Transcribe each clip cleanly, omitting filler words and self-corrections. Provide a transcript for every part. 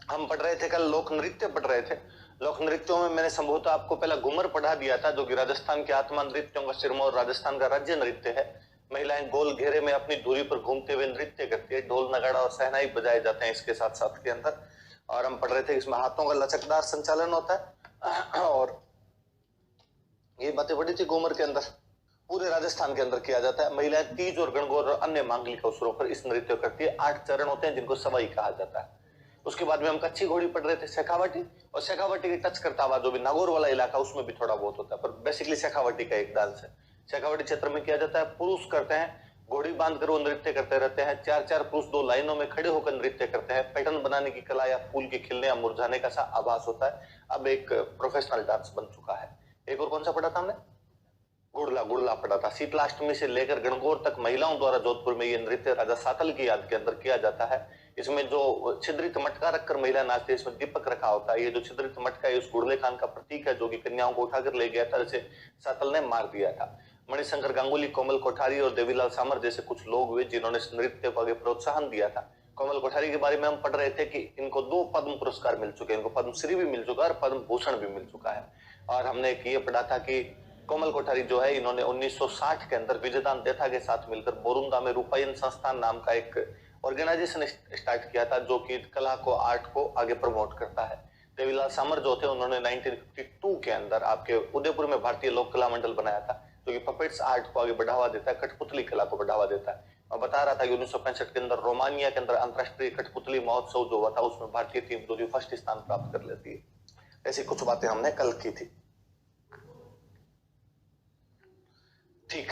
हम पढ़ रहे थे कल, लोक नृत्य पढ़ रहे थे। लोक नृत्यों में मैंने संभवतः आपको पहला घूमर पढ़ा दिया था, जो कि राजस्थान के आत्मा नृत्यों का सिरमौर, राजस्थान का राज्य नृत्य है। महिलाएं गोल घेरे में अपनी धुरी पर घूमते हुए नृत्य करती है, ढोल नगाड़ा और सहनाई बजाए जाते हैं इसके साथ साथ के अंदर। और हम पढ़ रहे थे इसमें हाथों का लचकदार संचालन होता है, और ये बातें पढ़ी थी घूमर के अंदर। पूरे राजस्थान के अंदर किया जाता है। महिलाएं तीज और गणगौर और अन्य मांगलिक अवसरों पर इस नृत्य करती है। 8 चरण होते हैं जिनको सवाई कहा जाता है। उसके बाद में हम कच्ची घोड़ी पढ़ रहे थे, शेखावटी, और शेखावटी की टच करता हुआ जो भी नागौर वाला इलाका उसमें भी थोड़ा बहुत होता है, पर बेसिकली शेखावटी का एक डांस है। शेखावटी क्षेत्र में किया जाता है। पुरुष करते हैं, घोड़ी बांधकर वो नृत्य करते रहते हैं। 4-4 पुरुष 2 लाइनों में खड़े होकर नृत्य करते हैं। पैटर्न बनाने की कला या फूल के खिलने या मुरझाने का सा आभास होता है। अब एक प्रोफेशनल डांस बन चुका है। एक और कौन सा पढ़ा था हमने? गुड़ला, गुड़ला पड़ा था। शीतलाष्टमी से लेकर गणगौर तक महिलाओं द्वारा जोधपुर में ये नृत्य राजा सातल की याद के अंदर किया जाता है। इसमें जो छिद्रित मटका रखकर महिला नाचती है, इसमें दीपक रखा होता है। ये जो छिद्रित मटका है उस गुड़ले खान का प्रतीक है, जो कि कन्याओं को उठाकर ले गया था, जिसे सातल ने मार दिया था। मणिशंकर गांगुली, कोमल कोठारी और देवीलाल सामर जैसे कुछ लोग हुए जिन्होंने इस नृत्य को आगे प्रोत्साहन दिया था। कोमल कोठारी के बारे में हम पढ़ रहे थे कि इनको 2 पद्म पुरस्कार मिल चुके हैं, इनको पद्मश्री भी मिल चुका है और पद्म भूषण भी मिल चुका है। और हमने एक ये पढ़ा था कि कोमल कोठारी जो है, इन्होंने 1960 के अंदर विजयदान देथा के साथ मिलकर बोरुंदा में रूपायन संस्थान नाम का एक ऑर्गेनाइजेशन स्टार्ट किया था, जो कि कला को, आर्ट को आगे प्रमोट करता है। देवीलाल सामर जो थे, उन्होंने 1952 के अंदर आपके उदयपुर में भारतीय लोक कला मंडल बनाया था, जो कि पपेट्स आर्ट को आगे बढ़ावा देता है, कठपुतली कला को बढ़ावा देता है। मैं बता रहा था कि 1965 के अंदर रोमानिया के अंदर अंतरराष्ट्रीय कठपुतली महोत्सव जो हुआ था, उसमें भारतीय टीम जो फर्स्ट स्थान प्राप्त कर लेती है। ऐसी कुछ बातें हमने कल की थी। ठीक,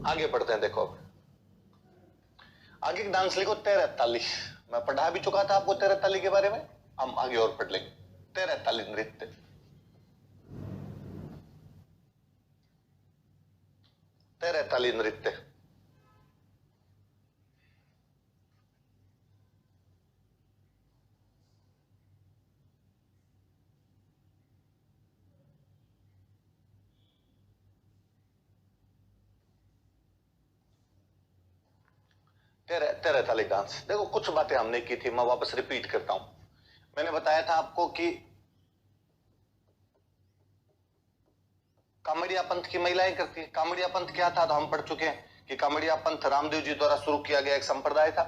आगे पढ़ते हैं। देखो आगे डांस लिखो, तेरह ताली। मैं पढ़ा भी चुका था आपको तेरह ताली के बारे में, हम आगे और पढ़ लेंगे। तेरह ताली नृत्य, तेरह ताली नृत्य। तेरह ताली डांस। देखो कुछ बातें हमने की थी, मैं वापस रिपीट करता हूं। मैंने बताया था आपको कि कामड़िया पंथ की महिलाएं करती है। कामड़िया पंथ क्या था, तो हम पढ़ चुके हैं कि कामड़िया पंथ रामदेव जी द्वारा शुरू किया गया एक संप्रदाय था।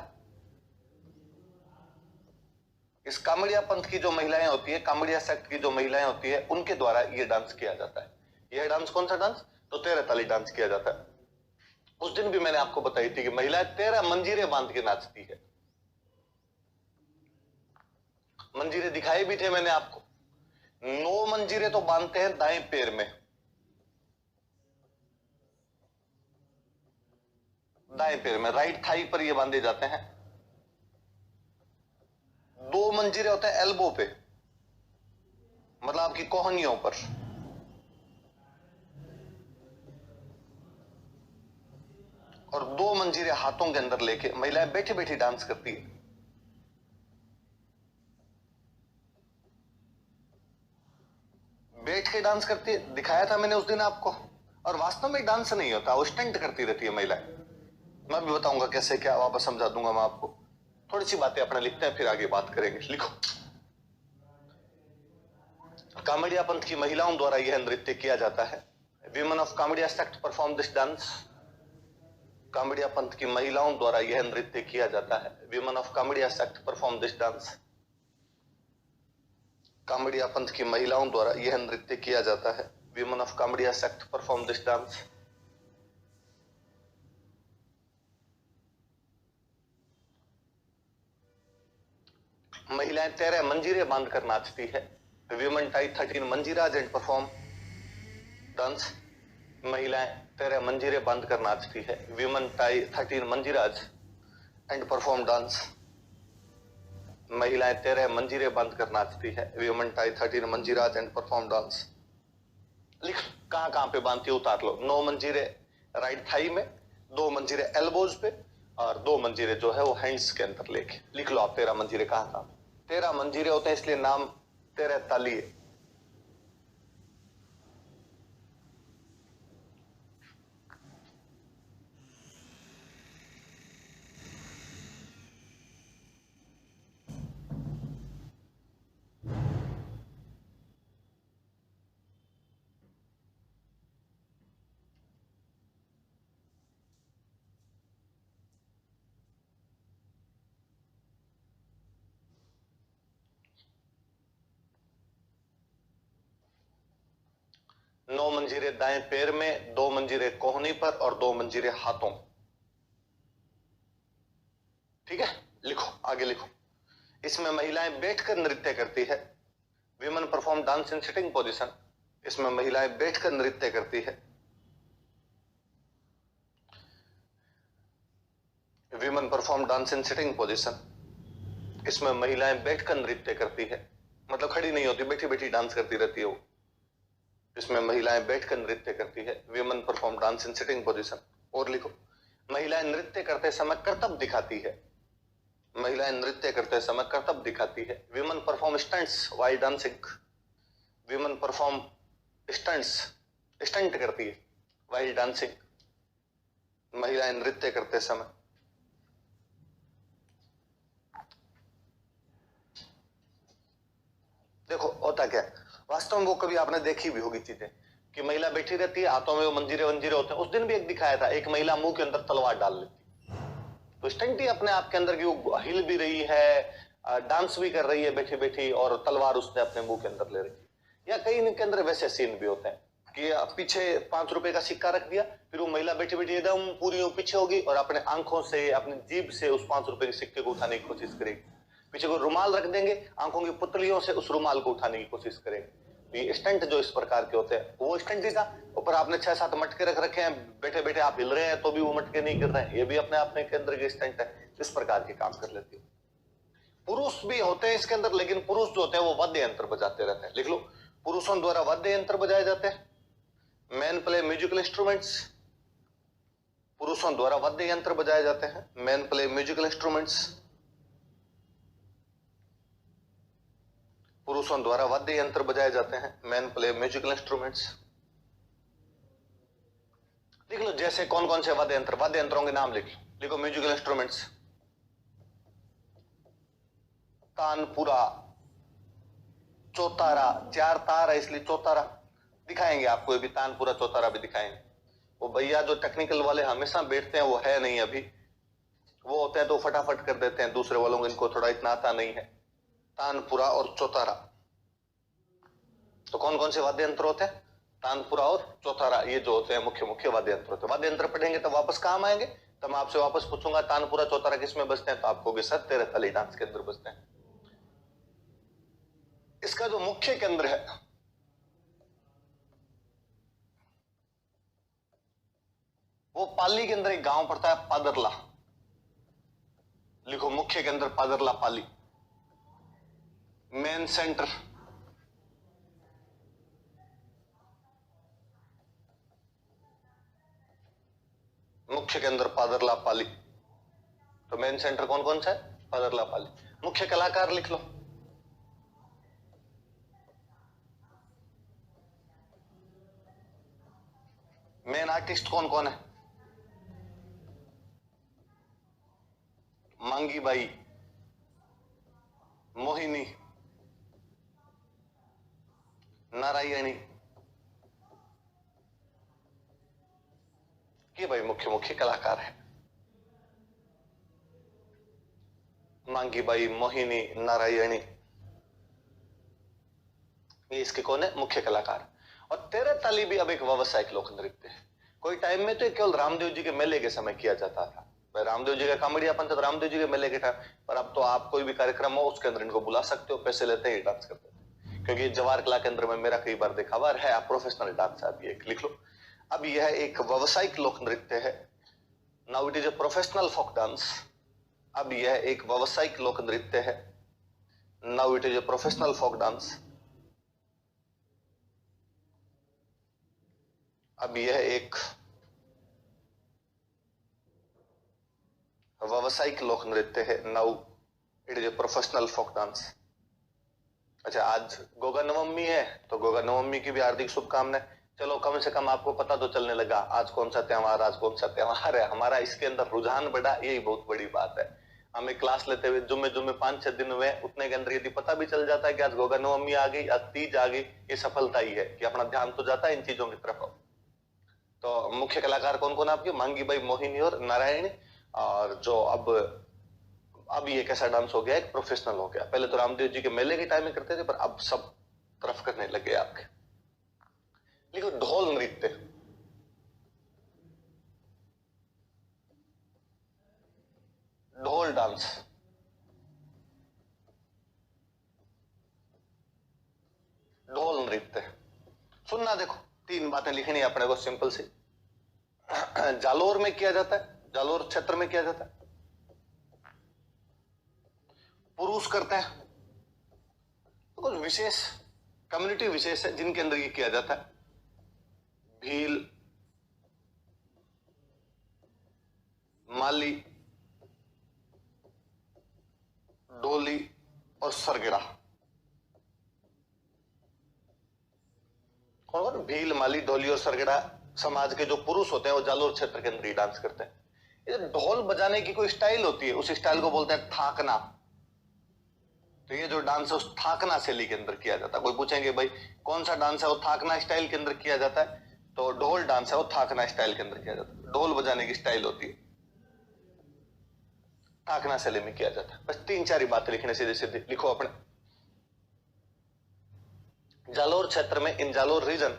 इस कामड़िया पंथ की जो महिलाएं होती है, कामड़िया सेक्ट की जो महिलाएं होती है, उनके द्वारा ये डांस किया जाता है। यह डांस कौन सा डांस? तो तेरह ताली डांस किया जाता है। उस दिन भी मैंने आपको बताई थी कि महिलाएं 13 मंजीरे बांध के नाचती है। मंजीरे दिखाए भी थे मैंने आपको। 9 मंजीरे तो बांधते हैं दाएं पैर में, दाएं पैर में, राइट थाई पर ये बांधे जाते हैं। 2 मंजीरे होते हैं एल्बो पे, मतलब आपकी कोहनियों पर। और 2 मंजीरे हाथों के अंदर लेके महिलाएं बैठी बैठी डांस करती है। बैठ के डांस करती है, दिखाया था मैंने उस दिन आपको। और वास्तव में डांस नहीं होता, वो स्टंट करती रहती है महिलाएं। मैं भी बताऊंगा कैसे, क्या वापस समझा दूंगा मैं आपको। थोड़ी सी बातें अपने लिखते हैं, फिर आगे बात करेंगे। लिखो, कामड़िया पंथ की महिलाओं द्वारा यह नृत्य किया जाता है। Women of Kamadiya sect perform this dance. Kamadiya पंथ की महिलाओं द्वारा यह नृत्य किया जाता है। Women of Kamadiya sect perform this dance. Kamadiya पंथ की महिलाओं द्वारा यह नृत्य किया जाता है। Women of Kamadiya sect perform this dance. महिलाएं 13 मंजीरे बांधकर नाचती है। Women tie 13 manjiras and perform dance. महिलाएं 13 मंजीरे बांधकर नाचती है। Women tie 13 manjiras and perform dance. महिलाएं 13 मंजीरे बांधकर नाचती है। Women tie 13 manjiras and perform dance. लिख, कहां कहां पे बांधती है उतार लो। 9 मंजीरे राइट थाई में, 2 मंजीरे एल्बोज पे, और 2 मंजीरे जो है वो हैंड्स के अंदर लेके। लिख लो आप 13 मंजीरे कहां कहां। 13 मंजीरे होते हैं, इसलिए नाम 13 ताली है। मंजीरे दाएं पैर में, 2 मंजीरे कोहनी पर और 2 मंजीरे हाथों। ठीक है, लिखो, आगे लिखो। इसमें महिलाएं बैठकर नृत्य करती है। Women perform dance in sitting position. इसमें महिलाएं बैठकर नृत्य करती है। Women perform dance in sitting position. इसमें महिलाएं बैठकर नृत्य करती है, मतलब खड़ी नहीं होती, बैठी बैठी डांस करती रहती है वो। इसमें महिलाएं बैठकर नृत्य करती है। Women perform dance in sitting position. और लिखो, महिलाएं नृत्य करते समय करतब दिखाती है। महिलाएं नृत्य करते समय करतब दिखाती है। Women perform stunts while dancing. Women perform stunts, stunt करती है व्हाइल डांसिंग। महिलाएं नृत्य करते समय। देखो होता क्या, वास्तव में वो कभी आपने देखी भी होगी चीजें कि महिला बैठी रहती है, हाथों में वो मंजीरे वंजीरे होते हैं। उस दिन भी एक दिखाया था, एक महिला मुंह के अंदर तलवार डाल लेती, तो स्टंट ही अपने आप के अंदर की वो हिल भी रही है, डांस भी कर रही है बैठी बैठी, और तलवार उसने अपने मुंह के अंदर ले रही है। या कई के अंदर वैसे सीन भी होते हैं कि पीछे 5 रुपए का सिक्का रख दिया, फिर वो महिला बैठी बैठी एकदम पूरी पीछे होगी और अपने आंखों से, अपनी जीभ से उस 5 रुपए के सिक्के को उठाने की कोशिश करेगी। पीछे को रुमाल रख देंगे, आंखों की पुतलियों से उस रुमाल को उठाने की कोशिश करेंगे। ये स्टंट जो इस प्रकार के होते हैं, वो स्टंट ही था। ऊपर आपने 6-7 मटके रख रखे हैं, बैठे बैठे आप हिल रहे हैं तो भी वो मटके नहीं गिर रहे हैं, ये भी अपने आप में के अंदर के स्टंट है। इस प्रकार के काम कर लेती है। पुरुष भी होते हैं इसके अंदर, लेकिन पुरुष जो होते हैं वो वाद्य यंत्र बजाते रहते हैं। लिख लो, पुरुषों द्वारा वाद्य यंत्र बजाए जाते हैं। Man play musical instruments. पुरुषों द्वारा वाद्य यंत्र बजाए जाते हैं। Man play musical instruments. पुरुषों द्वारा वाद्य यंत्र बजाए जाते हैं। Man play musical instruments. लिख लो जैसे कौन कौन से वाद्य यंत्र, वाद्य यंत्रों के नाम लिख लो। लिखो म्यूजिकल इंस्ट्रूमेंट्स, तानपुरा, चौतारा, 4 तार है इसलिए चौतारा दिखाएंगे आपको, ये भी तानपुरा चौतारा भी दिखाएंगे। वो भैया जो टेक्निकल वाले हमेशा बैठते हैं वो है नहीं अभी, वो होते हैं तो फटाफट कर देते हैं, दूसरे वालों को इनको थोड़ा इतना आता नहीं है। तानपुरा और चौतारा, तो कौन कौन से वाद्य यंत्र होते हैं? तानपुरा और चौतारा, ये जो होते हैं मुख्य मुख्य वाद्य यंत्र होते हैं। वाद्य यंत्र पढ़ेंगे तो वापस काम आएंगे, तो मैं आपसे वापस पूछूंगा तानपुरा चौतारा किस में बजते हैं, तो आपको सर तेरे ताली डांस के अंदर बजते हैं। इसका जो मुख्य केंद्र है वो पाली के अंदर एक गांव पड़ता है पादरला। लिखो मुख्य केंद्र पादरला पाली। मेन सेंटर मुख्य केंद्र पादरला पाली। तो मेन सेंटर कौन कौन सा है? पादरला पाली। मुख्य कलाकार लिख लो, मेन आर्टिस्ट कौन कौन है? मांगी बाई, मोहिनी, नारायणी, ये भाई मुख्य मुख्य कलाकार है। मांगी बाई, मोहिनी, नारायणी, ये इसके कौन है? मुख्य कलाकार। और तेरे ताली भी अब एक व्यावसायिक लोक नृत्य है। कोई टाइम में तो केवल रामदेव जी के मेले के समय किया जाता था, रामदेव जी का कामेडियापन था रामदेव जी के मेले के टाइम पर। अब तो आप कोई भी कार्यक्रम हो उसके अंदर इनको बुला सकते हो, पैसे लेते हैं, डांस करते हैं। क्योंकि जवाहर कला केंद्र में मेरा कई बार देखा हुआ है, आप प्रोफेशनल डांस है। अभी एक लिख लो, अब यह एक व्यावसायिक लोक नृत्य है। Now it is a professional folk dance. अब यह एक व्यावसायिक लोक नृत्य है। Now it is a professional folk dance. अब यह एक व्यावसायिक लोक नृत्य है। Now it is a professional folk dance. अच्छा, आज गोगा नवमी है तो गोगा नवमी की भी हार्दिक शुभकामनाएं। चलो कम से कम आपको पता तो चलने लगा आज कौन सा त्योहार, आज कौन सा त्योहार है। हमारा इसके अंदर रुझान बढ़ा, यही बहुत बड़ी बात है। हमें क्लास लेते हुए जुम्मे 5-6 दिन हुए, उतने के अंदर यदि पता भी चल जाता है कि आज गोगा नवमी आ गई, आज तीज आ गई, ये सफलता ही है कि अपना ध्यान तो जाता है इन चीजों की तरफ। तो मुख्य कलाकार कौन कौन आपके? मांगी बाई, मोहिनी और नारायणी। और जो अब ये कैसा डांस हो गया, एक प्रोफेशनल हो गया। पहले तो रामदेव जी के मेले के टाइम में करते थे, पर अब सब तरफ करने लगे आपके। लिखो ढोल नृत्य, ढोल डांस, ढोल नृत्य। सुनना, देखो 3 बातें लिखनी है अपने को सिंपल सी। जालोर में किया जाता है, जालोर क्षेत्र में किया जाता है, पुरुष करते हैं। तो कुछ विशेष कम्युनिटी विशेष है जिनके अंदर ये किया जाता है। भील, माली, डोली और सरगेड़ा। कौन? भील, माली, ढोली और सरगेड़ा समाज के जो पुरुष होते हैं वो जालोर क्षेत्र के अंदर ही डांस करते हैं। ये ढोल बजाने की कोई स्टाइल होती है, उस स्टाइल को बोलते हैं थाकना। तो ये जो डांस है उस थाकना शैली के अंदर किया जाता है। कोई पूछेंगे भाई कौन सा डांस है वो थाकना स्टाइल के अंदर किया जाता है, तो ढोल डांस है वो थाकना स्टाइल के अंदर किया जाता है। ढोल बजाने की स्टाइल होती है, थाकना शैली में किया जाता है। बस 3-4 ही बातें लिखने सीधे सीधे लिखो अपने। जालोर क्षेत्र में, इन जालोर रीजन,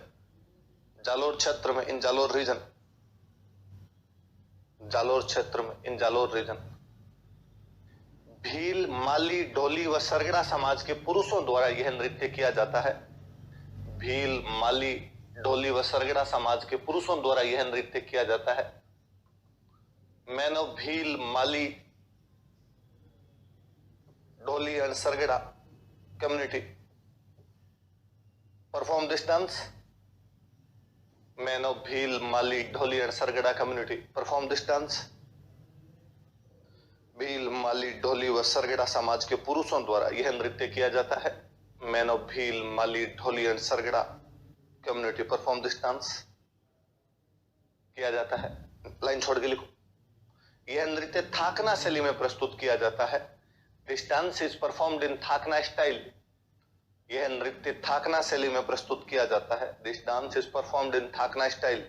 जालोर क्षेत्र में, इन जालोर रीजन, जालोर क्षेत्र में, इन जालोर रीजन, भील, माली, ढोली व सरगड़ा समाज के पुरुषों द्वारा यह नृत्य किया जाता है। भील, माली, ढोली व सरगड़ा समाज के पुरुषों द्वारा यह नृत्य किया जाता है। Man of Bhil, Mali, Dholi and Sargara community perform this dance. Man of Bhil, Mali, Dholi and Sargara community perform this dance. Bhil, Mali, Dholi व सरगड़ा समाज के पुरुषों द्वारा यह नृत्य किया जाता है। Man of Bhil, Mali, Dholi and Sargara community perform this dance किया जाता है। लाइन छोड़ के लिखो। यह नृत्य थाकना शैली में प्रस्तुत किया जाता है। This dance is performed in Thakna style. यह नृत्य थाकना शैली में प्रस्तुत किया जाता है। This dance is performed in Thakna style.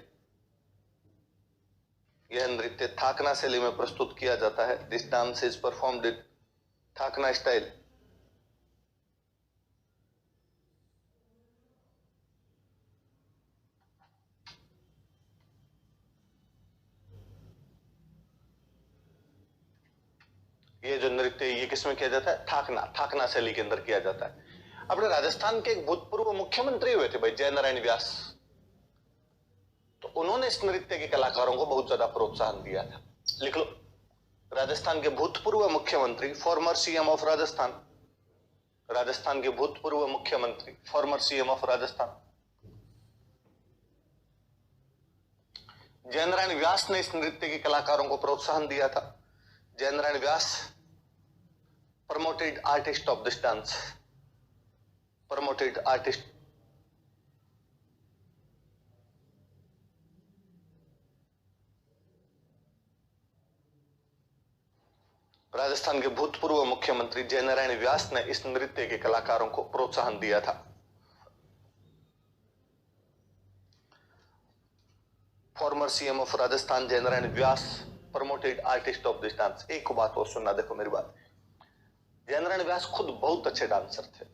यह नृत्य थाकना शैली में प्रस्तुत किया जाता है। This dance is performed in Thakna style. ये जो नृत्य ये किसमें किया जाता है? थाकना, थाकना शैली के अंदर किया जाता है। अपने राजस्थान के एक भूतपूर्व मुख्यमंत्री हुए थे भाई जयनारायण व्यास, तो उन्होंने इस नृत्य के कलाकारों को बहुत ज्यादा प्रोत्साहन दिया था। लिख लो, राजस्थान के भूतपूर्व मुख्यमंत्री, former CM of Rajasthan, Rajasthan के भूतपूर्व मुख्यमंत्री, former CM of Rajasthan Jainarayan Vyas ने इस नृत्य के कलाकारों को प्रोत्साहन दिया था। जयनारायण व्यास promoted artist of this dance, promoted artist। Rajasthan के भूतपूर्व मुख्यमंत्री जयनारायण व्यास ने इस नृत्य के कलाकारों को प्रोत्साहन दिया था। Former CM of Rajasthan Jainarayan Vyas promoted artist of this dance. एक बात और सुनना, देखो मेरी बात। जयनारायण व्यास खुद बहुत अच्छे डांसर थे,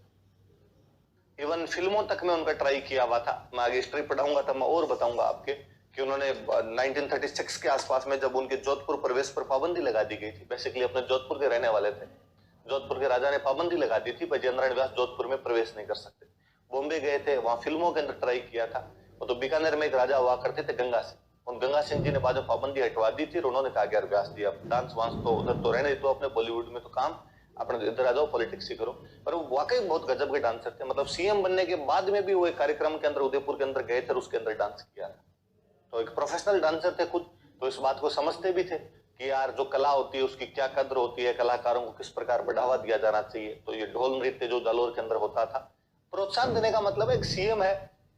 इवन फिल्मों तक में उनका ट्राई किया हुआ था। मैं आगे हिस्ट्री पढ़ाऊंगा तब मैं और बताऊंगा आपके कि उन्होंने 1936 के आसपास में जब उनके जोधपुर प्रवेश पर पाबंदी लगा दी गई थी, बेसिकली अपने जोधपुर के रहने वाले थे, जोधपुर के राजा ने पाबंदी लगा दी थी, पर जयनारायण व्यास जोधपुर में प्रवेश नहीं कर सकते। बॉम्बे गए थे, वहां फिल्मों के अंदर ट्राई किया था। वो तो बीकानेर में एक राजा हुआ करते थे गंगा सिंह, उन गंगा सिंह जी ने बाद में पाबंदी हटवा दी थी और उन्होंने कहा यार व्यास जी अब डांस वांस तो उधर तो रहने दो, अपने बॉलीवुड में तो काम, अपने इधर आ जाओ, पॉलिटिक्स ही करो। पर वो वाकई बहुत गजब के डांसर थे, मतलब सीएम बनने के बाद में भी वो एक कार्यक्रम के अंदर उदयपुर के अंदर गए थे और उसके अंदर डांस किया था। तो एक प्रोफेशनल डांसर थे खुद, तो इस बात को समझते भी थे कि यार जो कला होती है उसकी क्या कद्र होती है, कलाकारों को किस प्रकार बढ़ावा दिया जाना चाहिए। तो ये ढोल नृत्य जो जालोर के अंदर होता था, प्रोत्साहन देने का मतलब एक सीएम है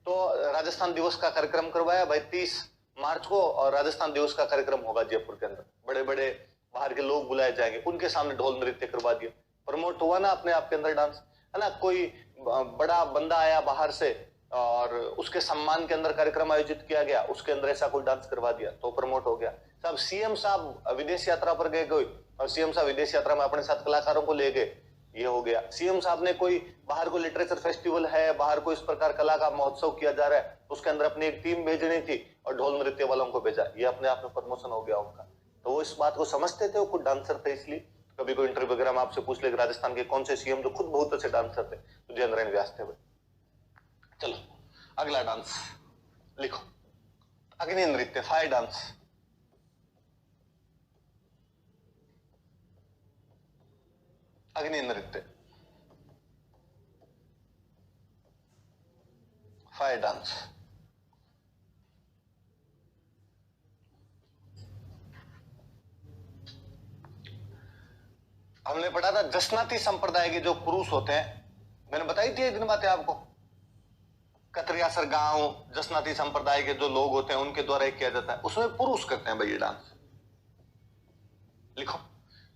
तो राजस्थान दिवस का कार्यक्रम करवाया भाई 30 मार्च को, और राजस्थान दिवस का कार्यक्रम होगा जयपुर के अंदर, बड़े बड़े बाहर के लोग बुलाए जाएंगे, उनके सामने ढोल नृत्य करवा दिया, प्रमोट हुआ ना अपने आप के अंदर डांस, है ना। कोई बड़ा बंदा आया बाहर से और उसके सम्मान के अंदर कार्यक्रम आयोजित किया गया, उसके अंदर ऐसा कोई डांस करवा दिया तो प्रमोट हो गया। साहब सीएम साहब विदेश यात्रा पर गए कोई, और सीएम साहब विदेश यात्रा में अपने साथ कलाकारों को ले गए, ये हो गया। सीएम साहब ने कोई बाहर कोई लिटरेचर फेस्टिवल है, बाहर कोई इस प्रकार कला का महोत्सव किया जा रहा है, उसके अंदर अपनी एक टीम भेजनी थी और ढोल नृत्य वालों को भेजा, ये अपने आप में प्रमोशन हो गया उनका। तो वो इस बात को समझते थे, वो खुद डांसर थे, इसलिए कभी कोई इंटरव्यू वगैरह में आपसे पूछ ले राजस्थान के कौन से सीएम जो खुद बहुत अच्छे डांसर थे, तो जयनारायण व्यास थे भाई। चलो अगला डांस लिखो, अग्नि नृत्य, फायर डांस। अग्नि नृत्य, फायर डांस। हमने पढ़ा था जसनाती संप्रदाय के जो पुरुष होते हैं, मैंने बताई थी एक दिन बातें आपको, कतरियासर गांव जसनाती संप्रदाय के जो लोग होते हैं उनके द्वारा एक किया जाता है, उसमें पुरुष करते हैं भाई ये डांस। लिखो,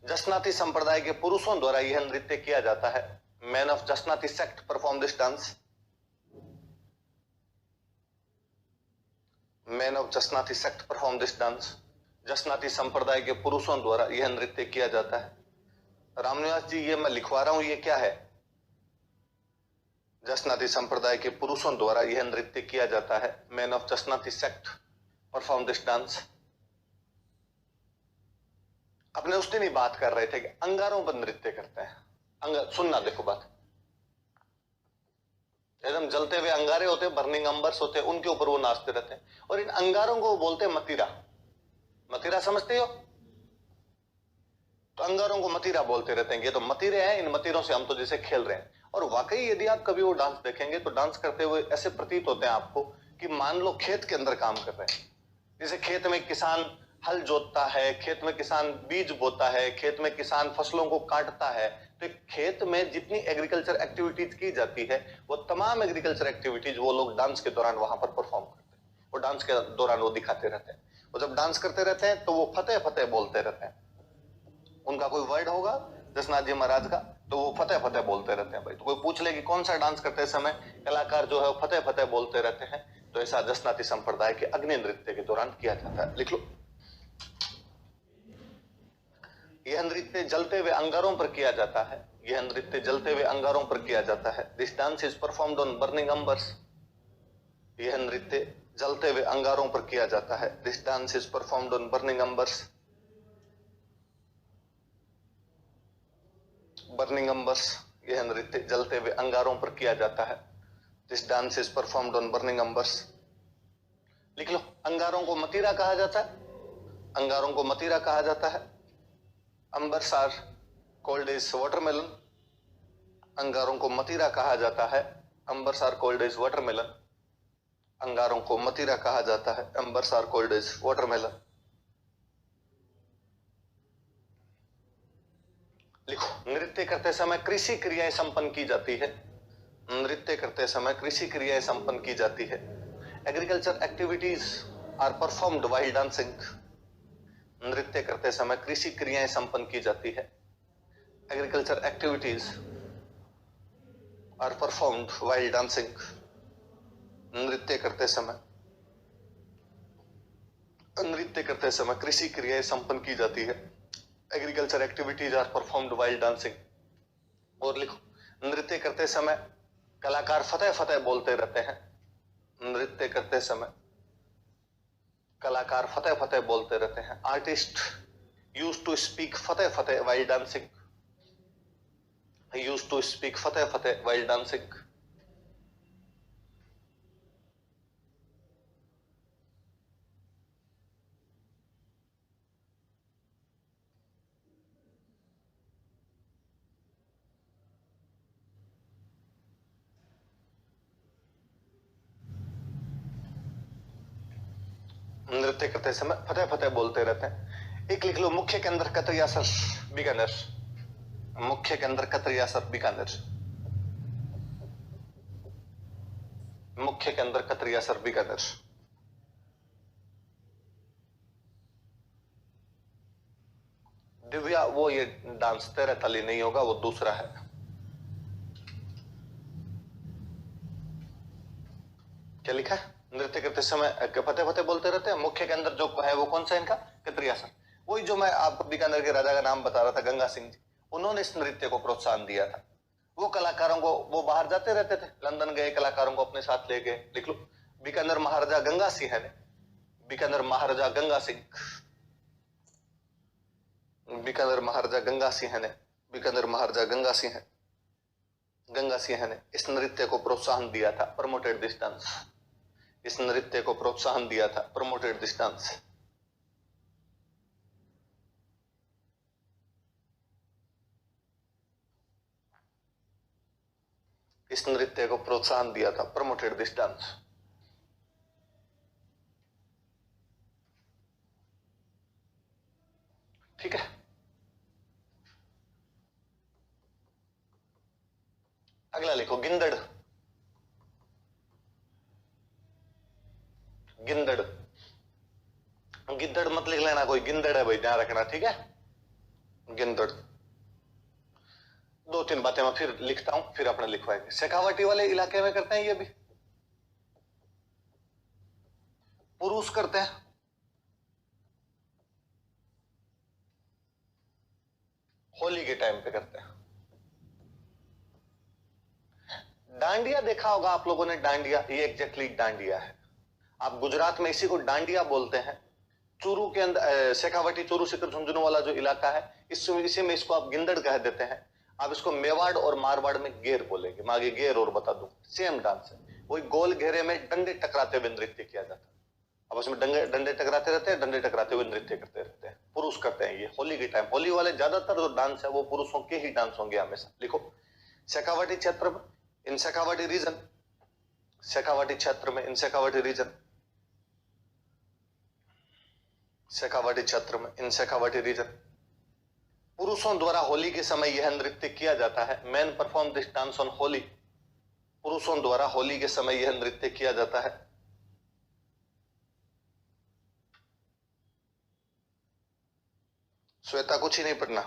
जसनाती संप्रदाय के पुरुषों द्वारा यह नृत्य किया जाता है। Man of Jasnathi sect perform this dance. Man of Jasnathi sect perform this dance. Jasnathi संप्रदाय के पुरुषों द्वारा यह नृत्य किया जाता है। रामनिवास जी, ये मैं लिखवा रहा हूं, ये क्या है? जसनाती संप्रदाय के पुरुषों द्वारा यह नृत्य किया जाता है। Man of Jasnathi sect perform this dance. अपने उस दिन ही बात कर रहे थे कि अंगारों पर नृत्य करते हैं। सुनना, देखो बात, एकदम जलते हुए अंगारे होते हैं, बर्निंग अंबर्स होते हैं, उनके ऊपर वो नाचते रहते हैं। और इन अंगारों को बोलते हैं मतीरा। मतीरा समझते हो? तो अंगारों को मतीरा बोलते रहते हैं। ये तो मतीरे हैं, इन मतीरों से हम तो जैसे खेल रहे हैं। और वाकई यदि आप कभी वो डांस देखेंगे तो डांस करते हुए ऐसे प्रतीत होते हैं आपको कि मान लो खेत के अंदर काम कर रहे हैं। जैसे खेत में किसान हल जोतता है, खेत में किसान बीज बोता है, खेत में किसान फसलों को काटता है। तो खेत में जितनी एग्रीकल्चर एक्टिविटीज की जाती है, वो तमाम एग्रीकल्चर एक्टिविटीज वो लोग डांस के दौरान वहां पर परफॉर्म करते हैं। वो डांस के दौरान वो दिखाते रहते हैं। वो जब डांस करते रहते हैं तो वो फतेह फतेह बोलते रहते हैं। उनका कोई वर्ड होगा जसनाथ जी महाराज का, तो वो फतेह फतेह बोलते रहते हैं भाई। तो कोई पूछ ले कि कौन सा डांस करते समय कलाकार जो है वो फतेह फतेह बोलते रहते हैं, तो ऐसा जसनाती संप्रदाय के अग्नि नृत्य के दौरान किया जाता है। लिख लो, यह नृत्य जलते हुए अंगारों पर किया जाता है। यह नृत्य जलते हुए अंगारों पर किया जाता है। This dance is performed on burning embers. यह नृत्य जलते हुए अंगारों पर किया जाता है। This dance is performed on burning embers. Burning embers, यह नृत्य जलते हुए अंगारों पर किया जाता है। This dance is performed on burning embers. लिख लो, अंगारों को मतीरा कहा जाता है। अंगारों को मतीरा कहा जाता है। अंबर्स आर कॉल्ड एज वाटरमेलन। अंगारों को मतीरा कहा जाता है। अंबर्स आर कॉल्ड एज वाटरमेलन। अंगारों को मतीरा कहा जाता है। अंबर्स आर कॉल्ड एज वाटरमेलन। लिखो, नृत्य करते समय कृषि क्रियाएं संपन्न की जाती है। नृत्य करते समय कृषि क्रियाएं संपन्न की जाती है। Agriculture activities are performed while dancing. नृत्य करते समय कृषि क्रियाएं संपन्न की जाती है। Agriculture activities are performed while dancing. नृत्य करते समय कृषि क्रियाएं संपन्न की जाती है। Agriculture activities are performed while dancing. और लिखो, नृत्य करते समय कलाकार फतेह फतेह बोलते रहते हैं। नृत्य करते समय कलाकार फतेह फतेह बोलते रहते हैं। Artist used to speak Fateh Fateh while dancing. Used to speak Fateh Fateh while dancing. नृत्य करते समय फतेह फतेह बोलते रहते हैं। एक लिख लो, मुख्य केंद्र कतरियासर बीकानेर। मुख्य केंद्र कतरियासर बीकानेर। मुख्य केंद्र कतरियासर बीकानेर। दिव्या, वो ये डांस तेरे तली नहीं होगा, वो दूसरा है। क्या लिखा है? नृत्य करते समय फतेह फतेह बोलते रहते हैं। मुख्य के अंदर जो है वो कौन सा इनका? कतरियासर। वही जो मैं आपको बीकानेर के राजा का नाम बता रहा था, गंगा सिंह जी, उन्होंने इस नृत्य को प्रोत्साहन दिया था। वो कलाकारों को, वो बाहर जाते रहते थे, लंदन गए, कलाकारों को अपने साथ ले गए। लिख लो, बीकानेर महाराजा गंगा सिंह ने, बीकानेर महाराजा गंगा सिंह, बीकानेर महाराजा गंगा सिंह ने, बीकानेर महाराजा गंगा सिंह ने इस नृत्य को प्रोत्साहन दिया था, प्रमोटेड दिस डांस। इस नृत्य को प्रोत्साहन दिया था, प्रमोटेड दिस डांस। इस नृत्य को प्रोत्साहन दिया था, प्रमोटेड दिस डांस। ठीक है, अगला लिखो, गिंदड़। गिंदड़, गिद्दड़ मत लिख लेना, कोई गिंदड़ है भाई, ध्यान रखना, ठीक है। गिंदड़, दो तीन बातें मैं फिर लिखता हूं, फिर अपने लिखवाएंगे। शेखावाटी वाले इलाके में करते हैं ये भी, पुरुष करते हैं। होली के टाइम पे करते हैं। डांडिया देखा होगा आप लोगों ने, डांडिया, ये एग्जैक्टली डांडिया है। आप गुजरात में इसी को डांडिया बोलते हैं। चूरू के अंदर, शेखावाटी, चूरू, सिकर, झुंझुनू वाला जो इलाका है, इसी में इसको आप गिंदड़ कह देते हैं। आप इसको मेवाड़ और मारवाड़ में गेर बोलेंगे। मैं आगे गेर और बता दूं, सेम डांस है। वही गोल घेरे में डंडे टकराते हुए नृत्य किया जाता है। अब उसमें डंडे टकराते रहते हैं, डंडे टकराते हुए नृत्य करते रहते हैं। पुरुष करते हैं ये होली के टाइम। होली वाले ज्यादातर जो डांस है वो पुरुषों के ही डांस होंगे हमेशा। लिखो, शेखावाटी क्षेत्र में, इन शेखावाटी रीजन, शेखावाटी क्षेत्र में, इन शेखावाटी रीजन, शेखावाटी क्षेत्र में, इन शेखावाटी रीजन, पुरुषों द्वारा होली के समय यह नृत्य किया जाता है। Man perform this dance on Holi. पुरुषों द्वारा होली के समय यह नृत्य किया जाता है। श्वेता, कुछ ही नहीं पढ़ना।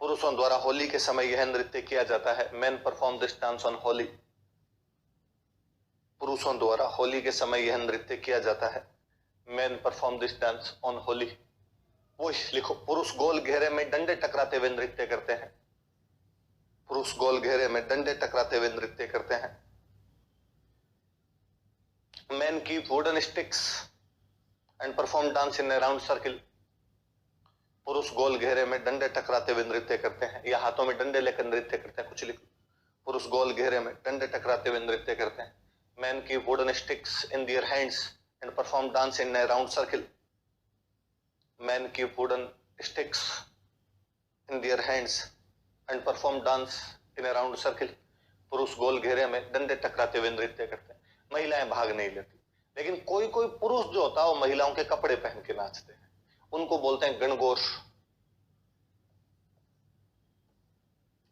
पुरुषों द्वारा होली के समय यह नृत्य किया जाता है। Man perform this dance on Holi. पुरुषों द्वारा होली के समय यह नृत्य किया जाता है। Man perform this dance on Holi. वो लिखो, पुरुष गोल घेरे में डंडे टकराते हुए नृत्य करते हैं। पुरुष गोल घेरे में डंडे टकराते हुए नृत्य करते हैं। Man keep wooden sticks and perform dance in A round circle. पुरुष गोल घेरे में डंडे टकराते हुए नृत्य करते हैं, या हाथों में डंडे लेकर नृत्य करते हैं, कुछ लिखो। पुरुष गोल घेरे में डंडे टकराते हुए नृत्य करते हैं। Man keep wooden sticks in their hands and perform dance in A round circle. Men keep wooden sticks in their hands and perform dance in a round circle. पुरुष गोल घेरे में डंडे टकराते हुए नृत्य करते हैं। महिलाएं भाग नहीं लेती, लेकिन कोई कोई पुरुष जो होता है वो महिलाओं के कपड़े पहन के नाचते हैं। उनको बोलते हैं गणगौर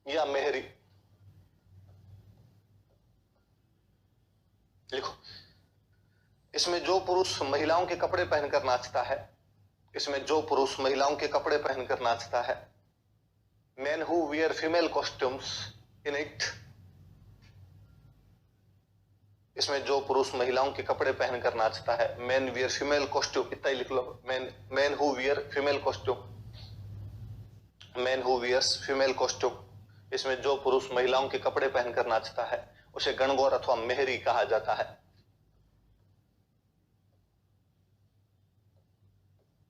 या मेहरी। लिखो, इसमें जो पुरुष महिलाओं के कपड़े पहनकर नाचता है, इसमें जो पुरुष महिलाओं के कपड़े पहनकर नाचता है, men who wear female costumes in it, इसमें जो पुरुष महिलाओं के कपड़े पहनकर नाचता है, men wear female costume, इतना ही लिख लो, men who wear female costume, men who wears female costume, इसमें जो पुरुष महिलाओं के कपड़े पहनकर नाचता है उसे गणगौर अथवा मेहरी कहा जाता है।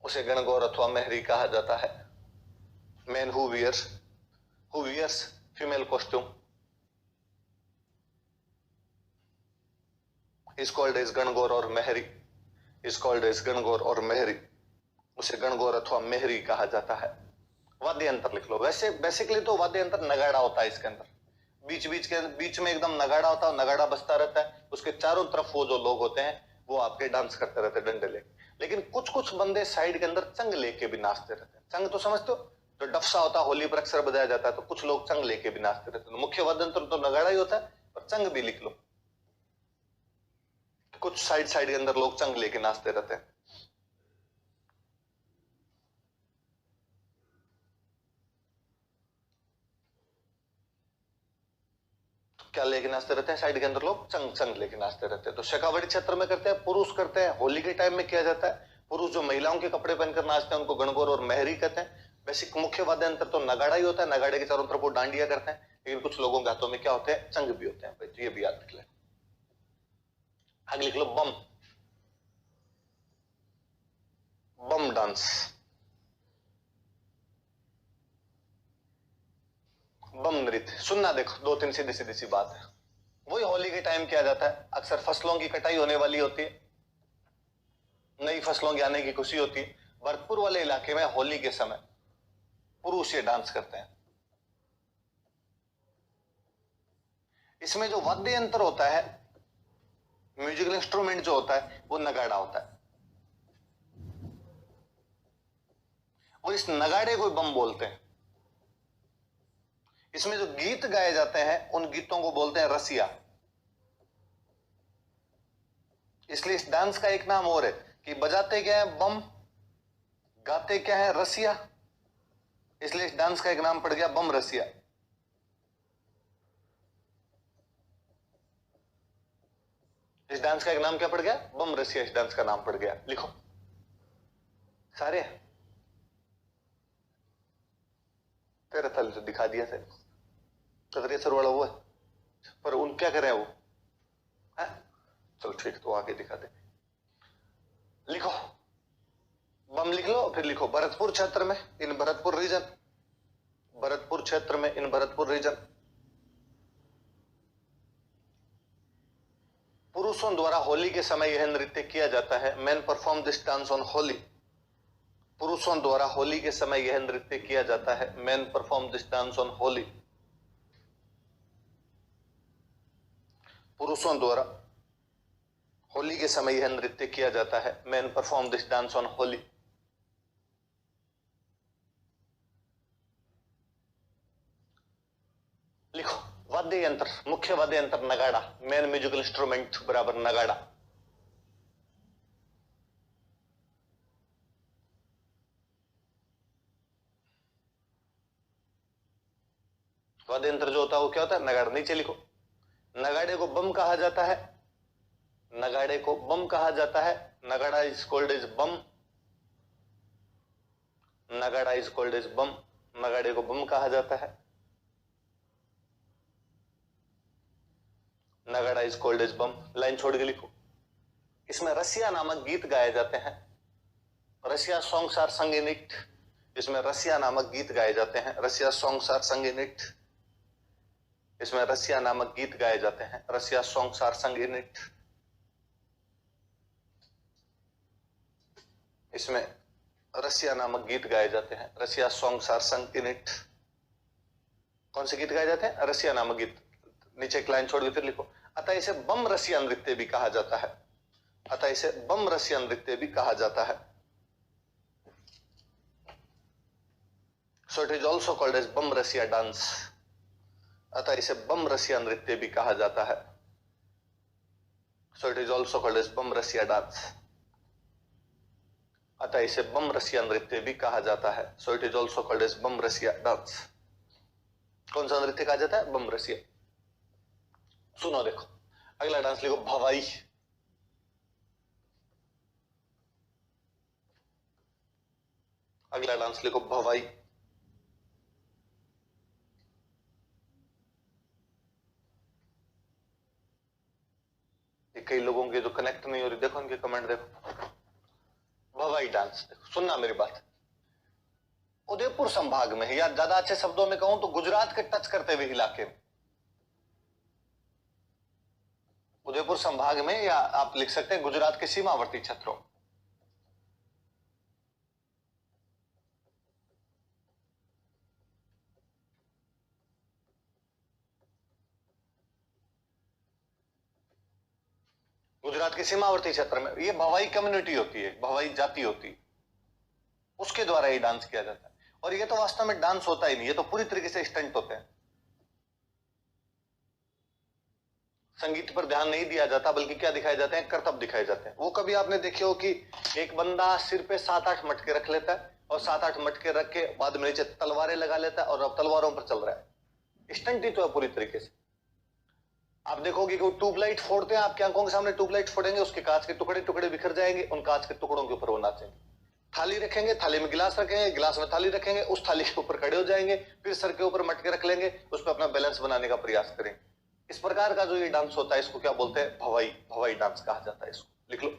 उसे गणगौर अथवा मेहरी कहा जाता है। Man who wears female costume is called as Gangaur और Mehri, is called as Gangaur और मेहरी। उसे गणगौर अथवा मेहरी कहा जाता है। वाद्य यंत्र लिख लो। वैसे बेसिकली तो वाद्य यंत्र नगाड़ा होता है। इसके अंदर बीच में एकदम नगाड़ा होता है, नगाड़ा बजता रहता है। उसके चारों तरफ वो जो लोग होते हैं वो आपके डांस करते रहते हैं डंडे लेके। लेकिन कुछ कुछ बंदे साइड के अंदर चंग लेके भी नाचते रहते हैं। चंग तो समझते हो, जो डफसा होता है, होली पर अक्सर बजाया जाता है, तो कुछ लोग चंग लेके भी नाचते रहते हैं। मुख्य वाद्य यंत्र तो नगाड़ा ही होता है, पर चंग भी लिख लो। कुछ साइड के अंदर लोग चंग लेके नाचते रहते हैं। क्या लेके नाचते रहते हैं? साइड के अंदर लोग चंग लेके नाचते रहते हैं। तो शेखावाटी क्षेत्र में करते हैं, पुरुष करते हैं। होली के टाइम में किया जाता है। पुरुष जो महिलाओं के कपड़े पहनकर नाचते हैं उनको गणगौर और मेहरी कहते हैं। बेसिक मुख्य वाद्य यंत्र तो नगाड़ा ही होता है, नगाड़े के चारों तरफ वो डांडिया करते हैं, लेकिन कुछ लोगों के हाथों में क्या होते हैं, चंग भी होते हैं भाई, तो ये भी याद रख ले। आगे लिख लो बम, बम डांस, बम नृत्य। सुनना देखो, दो तीन सीधी सीधी सी बात है। वही होली के टाइम किया जाता है, अक्सर फसलों की कटाई होने वाली होती है, नई फसलों के आने की खुशी होती है। भरतपुर वाले इलाके में होली के समय पुरुष ये डांस करते हैं। इसमें जो वाद्य यंत्र होता है, म्यूजिकल इंस्ट्रूमेंट जो होता है, वो नगाड़ा होता है, और इस नगाड़े को बम बोलते हैं। इसमें जो गीत गाए जाते हैं, उन गीतों को बोलते हैं रसिया। इसलिए इस डांस का एक नाम और है कि बजाते क्या है बम, गाते क्या है रसिया, इसलिए इस डांस का एक नाम पड़ गया बम रसिया। इस डांस का एक नाम क्या पड़ गया, बम रसिया, इस डांस का नाम पड़ गया। लिखो सारे, तेरे तल जो दिखा दिया थे कतरिया सर वाला वो है, पर उन क्या करें वो है? चलो ठीक, तो आगे दिखा दे। लिखो बम लिख लो, फिर लिखो भरतपुर क्षेत्र में, इन भरतपुर रीजन, भरतपुर क्षेत्र में, इन भरतपुर रीजन पुरुषों द्वारा होली के समय यह नृत्य किया जाता है। Man perform this dance on Holi. पुरुषों द्वारा होली के समय यह नृत्य किया जाता है। Man perform this dance on Holi. पुरुषों द्वारा होली के समय यह नृत्य किया जाता है। Man perform this dance on Holi. लिखो वाद्य यंत्र, मुख्य वाद्य यंत्र नगाड़ा, मेन म्यूजिकल इंस्ट्रूमेंट बराबर नगाड़ा। वाद्य यंत्र जो होता है वो क्या होता है, नगाड़ा। नीचे लिखो नगाड़े को बम कहा जाता है, नगाड़े को बम कहा जाता है। नगाड़ा इज कॉल्ड एज बम, नगाड़ा इज कॉल्ड एज बम, नगाड़े को बम कहा जाता है। Nagada is called as Bam. Line छोड़ के लिखो, इसमें रसिया नामक गीत गाए जाते हैं। रसिया सॉन्ग्स आर संग इन इट। इसमें रसिया नामक गीत गाए जाते हैं। रसिया सॉन्ग्स आर संग इन इट। इसमें रसिया नामक गीत गाए जाते हैं। रसिया सॉन्ग्स आर संग इन इट। इसमें रसिया नामक गीत गाए जाते हैं। रसिया सॉन्ग्स आर संग इन इट। कौन से गीत गाए जाते हैं, रसिया नामक गीत। नीचे एक लाइन छोड़ के फिर लिखो, अतः इसे बम रसिया नृत्य भी कहा जाता है। अतः इसे बम रसिया नृत्य भी कहा जाता है। So it is also called as Bam Rasiya dance. अतः इसे बम रसिया नृत्य भी कहा जाता है। So it is also called as Bam Rasiya dance. अतः इसे बम रसिया नृत्य भी कहा जाता है। So it is also called as Bam Rasiya dance. कौन सा नृत्य कहा जाता है, बम रसिया। सुनो देखो अगला डांस लिखो भवाई। अगला डांस लिखो भवाई। कई लोगों के जो कनेक्ट नहीं हो रही, देखो उनके कमेंट देखो। भवाई डांस देखो, सुनना मेरी बात। उदयपुर संभाग में, या ज्यादा अच्छे शब्दों में कहूं तो गुजरात के टच करते हुए इलाके में, उदयपुर संभाग में, या आप लिख सकते हैं गुजरात के सीमावर्ती क्षेत्रों। गुजरात के सीमावर्ती क्षेत्र में ये भवाई कम्युनिटी होती है, भवाई जाति होती है, उसके द्वारा ये डांस किया जाता है। और ये तो वास्तव में डांस होता ही नहीं, ये तो पूरी तरीके से स्टंट होते हैं। संगीत पर ध्यान नहीं दिया जाता, बल्कि क्या दिखाए जाते हैं, करतब दिखाए जाते हैं। वो कभी आपने देखे हो कि एक बंदा सिर पे 7-8 मटके रख लेता है, और 7-8 मटके रख के बाद में नीचे तलवारें लगा लेता है, और अब तलवारों पर चल रहा है। स्टंट ही तो है पूरी तरीके से। आप देखोगे कि वो ट्यूबलाइट फोड़ते हैं, आपकी आंखों के सामने ट्यूबलाइट फोड़ेंगे, उसके कांच के टुकड़े टुकड़े बिखर जाएंगे, उन कांच के टुकड़ों के ऊपर वो नाचेंगे। थाली रखेंगे, थाली में गिलास रखेंगे, गिलास में थाली रखेंगे, उस थाली के ऊपर खड़े हो जाएंगे, फिर सर के ऊपर मटके रख लेंगे, उस पर अपना बैलेंस बनाने का प्रयास करेंगे। इस प्रकार का जो ये डांस होता है इसको क्या बोलते हैं? भवाई, भवाई डांस कहा जाता है इसको। लिख लो।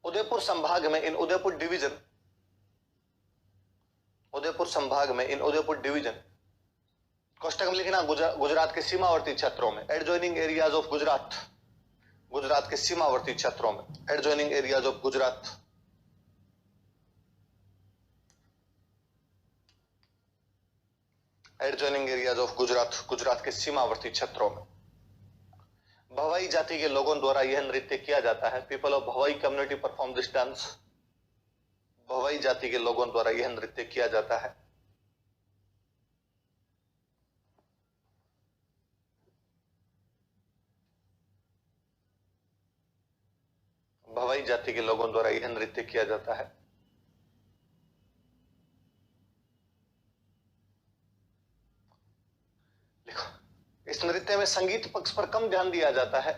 उदयपुर संभाग में इन उदयपुर डिवीजन, उदयपुर संभाग में इन उदयपुर डिवीजन, कोष्टक में लिखना गुजरात के सीमावर्ती क्षेत्रों में, adjoining areas of Gujarat, Gujarat के सीमावर्ती क्षेत्रों में, adjoining areas of Gujarat, adjoining areas of Gujarat, Gujarat के सीमावर्ती क्षेत्रों में भवाई जाति के लोगों द्वारा यह नृत्य किया जाता है। People of Bhavai community perform this dance, भवाई जाति के लोगों द्वारा यह नृत्य किया जाता है। भवाई जाति के लोगों द्वारा यह नृत्य किया जाता है। लिखो। इस नृत्य में संगीत पक्ष पर कम ध्यान दिया जाता है।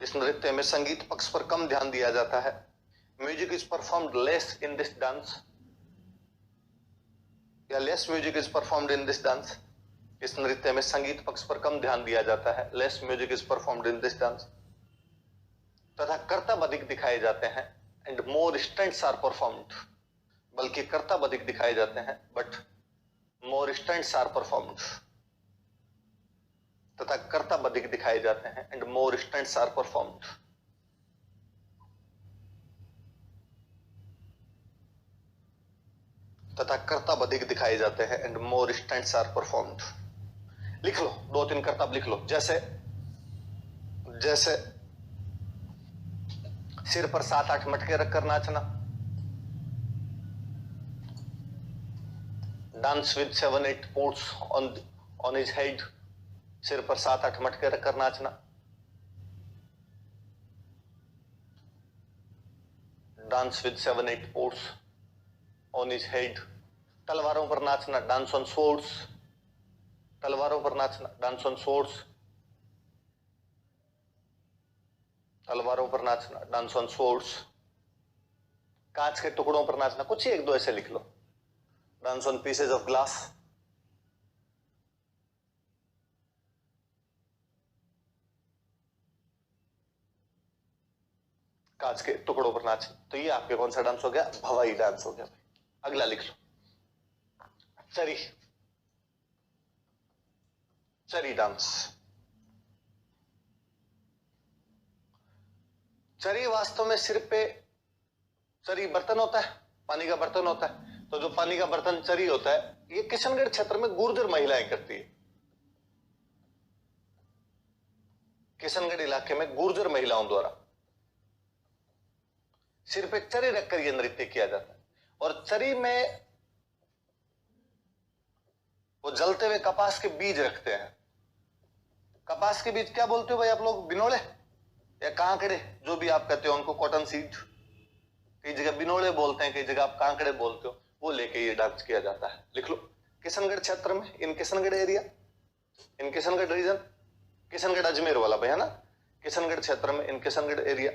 इस नृत्य में संगीत पक्ष पर कम ध्यान दिया जाता है। Music is performed less in this dance, या less music is performed in this dance. इस नृत्य में संगीत पक्ष पर कम ध्यान दिया जाता है। Less music is performed in this dance. तथा कर्तव्य अधिक दिखाए जाते हैं। And more stunts are performed, बल्कि कर्तव्य अधिक दिखाए जाते हैं, but more stunts are performed. तथा कर्तव्य अधिक दिखाए जाते हैं। And more stunts are performed. तथा कर्तव्य अधिक दिखाए जाते हैं। And more stunts are performed. लिख लो, 2-3 कर्तव्य लिख लो। जैसे जैसे सिर पर 7-8 मटके रखकर नाचना, dance with 7-8 pots on his head, सिर पर 7-8 मटके रखकर नाचना। Dance with 7-8 pots on his head. तलवारों पर नाचना, डांस ऑन स्वॉर्ड्स, तलवारों पर नाचना, डांस ऑन स्वॉर्ड्स। तलवारों पर नाचना, डांस ऑन स्वॉर्ड्स। कांच के टुकड़ों पर नाचना, कुछ ही 1-2 ऐसे लिख लो। Dance on pieces of glass. कांच के टुकड़ों पर नाच। तो ये आपके कौन सा डांस हो गया? भवाई डांस हो गया भाई। अगला लिख लो, चरी, चरी डांस। चरी वास्तव में सिर पे, चरी बर्तन होता है, पानी का बर्तन होता है। तो जो पानी का बर्तन चरी होता है, ये किशनगढ़ क्षेत्र में गुर्जर महिलाएं करती है। किशनगढ़ इलाके में गुर्जर महिलाओं द्वारा सिर पे चरी रखकर यह नृत्य किया जाता है। और चरी में वो जलते हुए कपास के बीज रखते हैं। कपास के बीज क्या बोलते हो भाई आप लोग? बिनोले या कांकड़े, जो भी आप कहते हो उनको, कॉटन सीड। कई जगह बिनोले बोलते हैं, कई जगह आप कांकड़े बोलते हो। वो लेके ये डांस किया जाता है। लिख लो, किशनगढ़ क्षेत्र में, इन किशनगढ़ एरिया, इन किशनगढ़ रीजन, किशनगढ़ अजमेर वाला भाई है ना, किशनगढ़ क्षेत्र में, इन किशनगढ़ एरिया,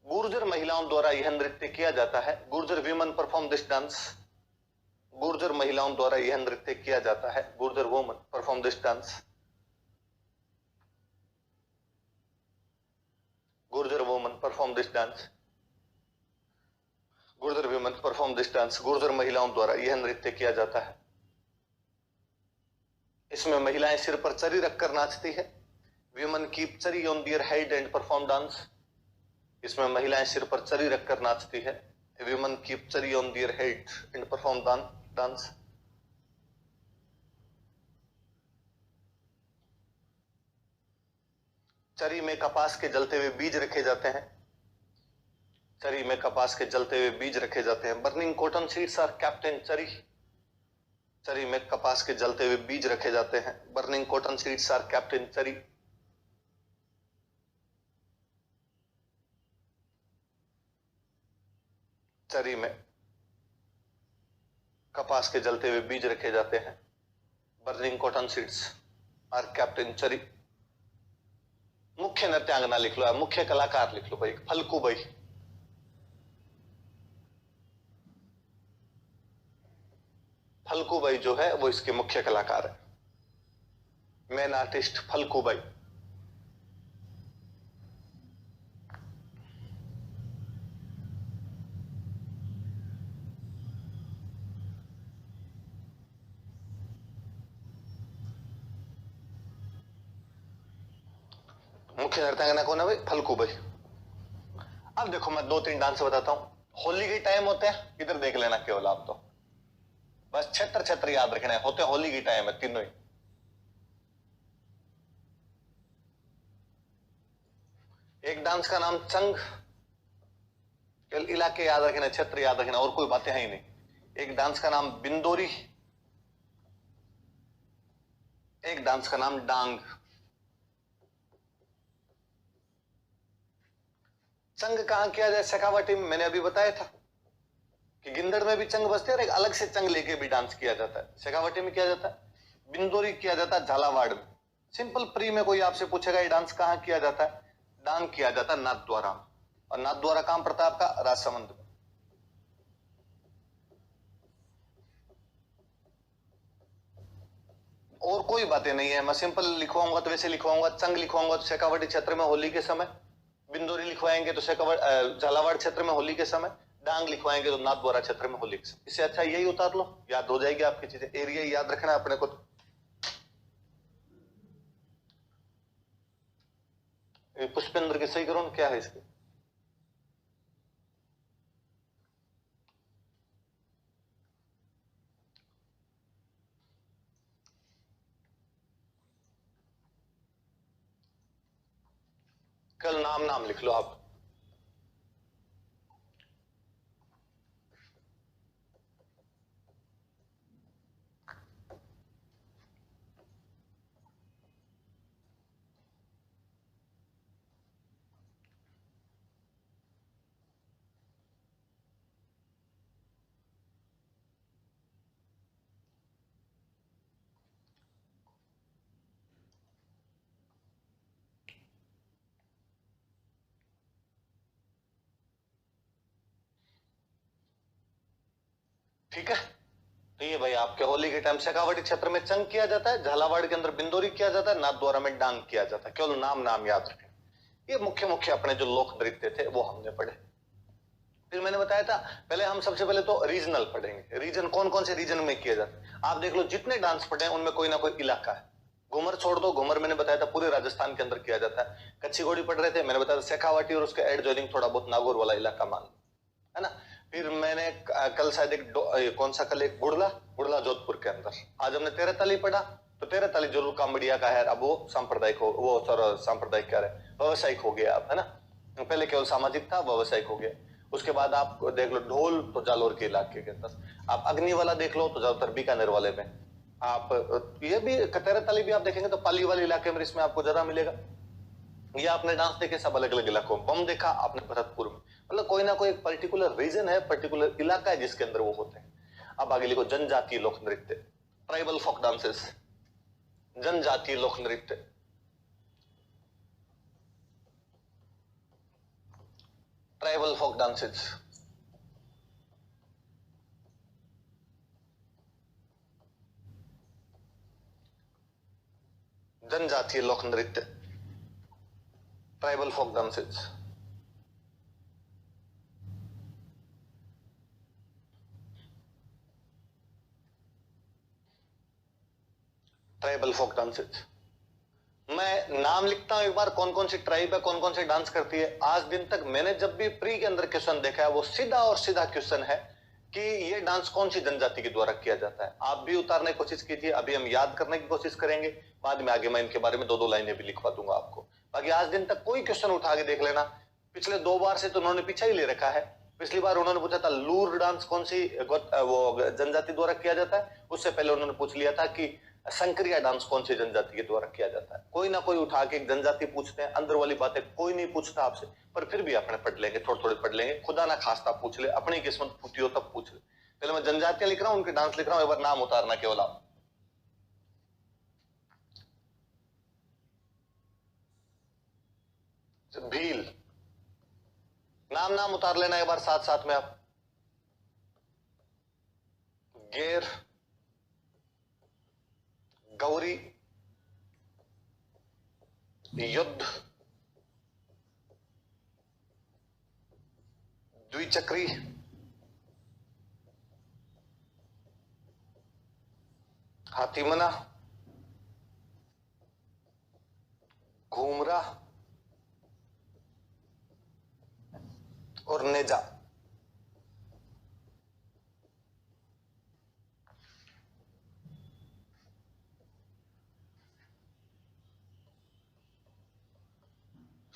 गुर्जर महिलाओं द्वारा यह नृत्य किया जाता है। Gurjar women perform this dance. Gurjar महिलाओं द्वारा यह नृत्य किया जाता है। Gurjar women perform this dance. Gurjar women perform this dance. Gurjar women perform this dance. Gurjar महिलाओं द्वारा यह नृत्य किया जाता है। इसमें महिलाएं सिर पर चरी रखकर नाचती है। वीमेन कीप चरी on their head and perform dance. इसमें महिलाएं सिर पर चरी रखकर नाचती है। वीमेन कीप चरी on their head and perform dance. चरी में कपास के जलते हुए बीज रखे जाते हैं। चरी में कपास के जलते हुए बीज रखे जाते हैं। Burning cotton seeds are kept in chari. चरी में कपास के जलते हुए बीज रखे जाते हैं। Burning cotton seeds are kept in chari. चरी में कपास के जलते हुए बीज रखे जाते हैं। Burning cotton seeds are kept in chari. मुख्य नृत्यांगना लिख लो, मुख्य कलाकार लिख लो भाई, फल्गु बाई। फल्गु बाई जो है वो इसके मुख्य कलाकार है, मेन आर्टिस्ट फल्गु बाई। मुख्य नृत्यांगना कौन है भाई? फल्गु बाई। अब देखो मैं 2-3 डांस बताता हूं, होली के टाइम होते हैं, इधर देख लेना केवल आप, तो बस क्षेत्र क्षेत्र याद रखना है, होते होली की टाइम है तीनों ही। एक डांस का नाम चंग, केवल इलाके याद रखना, क्षेत्र याद रखना, और कोई बातें है ही नहीं। एक डांस का नाम बिंदोरी, एक डांस का नाम डांग। चंग कहां किया जाए? शेखावटी में, मैंने अभी बताया था कि गिंदड़ में भी चंग बजते हैं, एक अलग से चंग लेके भी डांस किया जाता है। शेखावटी में किया जाता है, बिंदोरी किया जाता है झालावाड़ में। सिंपल प्री में कोई आपसे पूछेगा ये डांस कहां किया जाता है, डांग किया जाता है नाथद्वारा में, और नाथद्वारा कहां पड़ता है आपका? राजसमंद में। और कोई बातें नहीं है, मैं सिंपल लिखवाऊंगा तो वैसे लिखवाऊंगा, चंग लिखवाऊंगा तो शेखावटी क्षेत्र में होली के समय, बिंदोरी लिखवाएंगे तो झालावाड़ क्षेत्र में होली के समय, डांग लिखवाएंगे तो नाथद्वारा क्षेत्र में होली के समय। इससे अच्छा यही उतार लो, याद हो जाएगी आपकी चीजें, एरिया याद रखना है अपने को। पुष्पेंद्र की सही करो ना, क्या है इसके? कल नाम नाम लिख लो आप। ठीक है, तो ये भाई आपके होली के टाइम शेखावटी क्षेत्र में चंग किया जाता है, झालावाड़ के अंदर बिंदोरी किया जाता है, नाथद्वारा में डांग किया जाता है। केवल नाम नाम याद रखें। ये मुख्य मुख्य अपने जो लोक नृत्य थे वो हमने पढ़े। फिर मैंने बताया था पहले हम सबसे पहले तो रीजनल पढ़ेंगे। रीजन कौन कौन से रीजन में किया जाता है, आप देख लो जितने डांस पढ़े उनमें कोई ना कोई इलाका है। घूमर छोड़ दो, घूमर मैंने बताया था पूरे राजस्थान के अंदर किया जाता है। कच्ची घोड़ी पढ़ रहे थे, मैंने बताया शेखावाटी और उसके एड जॉइनिंग थोड़ा बहुत नागौर वाला इलाका मान लो, है ना। फिर मैंने कल शायद एक कौन सा कल एक बुड़ला, बुड़ला जोधपुर के अंदर। आज हमने तेरह ताली पढ़ा, तो तेरह ताली जरूर कामड़िया का है, अब वो सांप्रदायिक हो, वो सर सांप्रदायिक क्या है, व्यवसायिक हो गया आप, है ना। पहले केवल सामाजिक था, व्यवसायिक हो गया। उसके बाद आप देख लो ढोल, तो जालोर के इलाके के अंदर। आप अग्नि वाला देख लो तो ज्यादातर बीकानेर वाले में। आप ये भी तेरह ताली भी आप देखेंगे तो पाली वाले इलाके में इसमें आपको ज्यादा मिलेगा। ये आपने डांस देखे सब अलग अलग इलाकों में, बम देखा आपने भरतपुर में, मतलब कोई ना कोई एक पर्टिकुलर रीजन है, पर्टिकुलर इलाका है जिसके अंदर वो होते हैं। अब आगे लिखो जनजातीय लोक नृत्य, ट्राइबल फोक डांसेस, जनजातीय लोक नृत्य। ट्राइबल फोक डांसेस, जनजातीय लोक नृत्य, tribal folk dances. Tribal folk dances, मैं नाम लिखता हूं एक बार, कौन कौन सी ट्राइब है, कौन कौन से डांस करती है। आज दिन तक मैंने जब भी प्री के अंदर क्वेश्चन देखा है वो सीधा और सीधा क्वेश्चन है कि ये डांस कौन सी जनजाति के द्वारा किया जाता है। आप भी उतारने की कोशिश कीजिए, अभी हम याद करने की कोशिश करेंगे, बाद में आगे मैं इनके बारे में दो दो लाइनें भी लिखवा दूंगा आपको। बाकी आज दिन तक कोई क्वेश्चन उठा के देख लेना, पिछले 2 बार से तो उन्होंने पीछा ही ले रखा है। पिछली बार उन्होंने पूछा था लूर डांस कौन सी वो जनजाति द्वारा किया जाता है, उससे पहले उन्होंने पूछ लिया था कि संक्रिया डांस कौन सी जनजाति के द्वारा किया जाता है। कोई ना कोई उठा के एक जनजाति पूछते हैं, अंदर वाली बातें कोई नहीं पूछता आपसे, पर फिर भी अपने पढ़ लेंगे, थोड़े थोड़े पढ़ लेंगे, खुदा ना खास्ता पूछ ले, अपनी किस्मत फूटी हो तब पूछ ले। पहले मैं जनजातियां लिख रहा हूं, उनके डांस लिख रहा हूं, एक बार नाम उतारना केवल आप। भील, नाम नाम उतार लेना एक बार साथ साथ में आप। गेर, गौरी, युद्ध, द्विचक्री, हाथीमना, घूमरा और नेजा।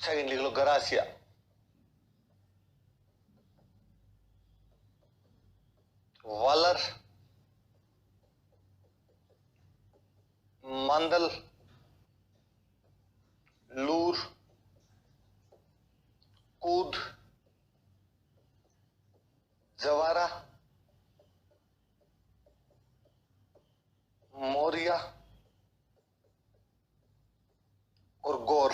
सेकंड लिख लो गरासिया, वालर, मांदल, लूर, कूद, जवारा, मोरिया और गौर।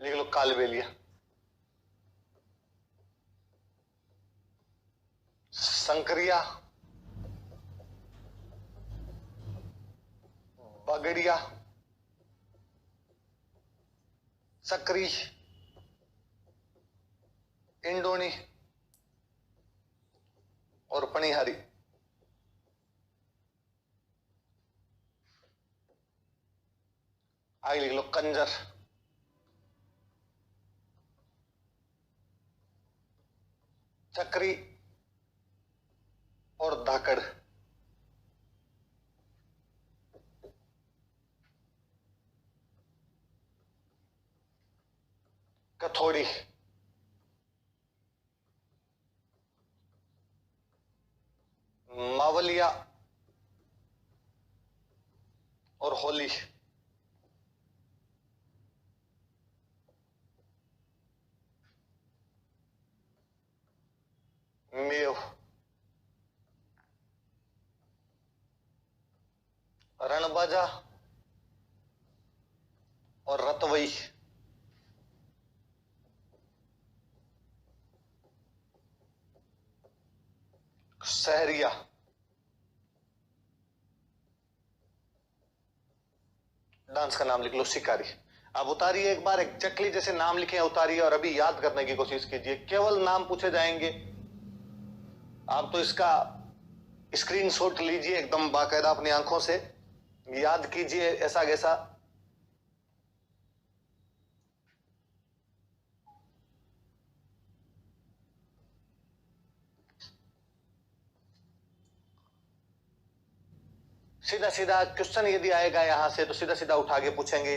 लिख लो कालबेलिया, संकरिया, बगड़िया, सकरी, इंडोनी और पनिहारी। आगे लिख लो कंजर, चक्री और धाकड़। कथोड़ी, मावलिया और होली। मेव, रणबाजा और रतवई। सहरिया, डांस का नाम लिख लो शिकारी। अब उतारिए एक बार, एक चकली जैसे नाम लिखे उतारिए और अभी याद करने की कोशिश कीजिए। केवल नाम पूछे जाएंगे, आप तो इसका स्क्रीनशॉट लीजिए एकदम बाकायदा अपनी आंखों से, याद कीजिए ऐसा कैसा। सीधा सीधा क्वेश्चन यदि आएगा यहां से तो सीधा सीधा उठा के पूछेंगे।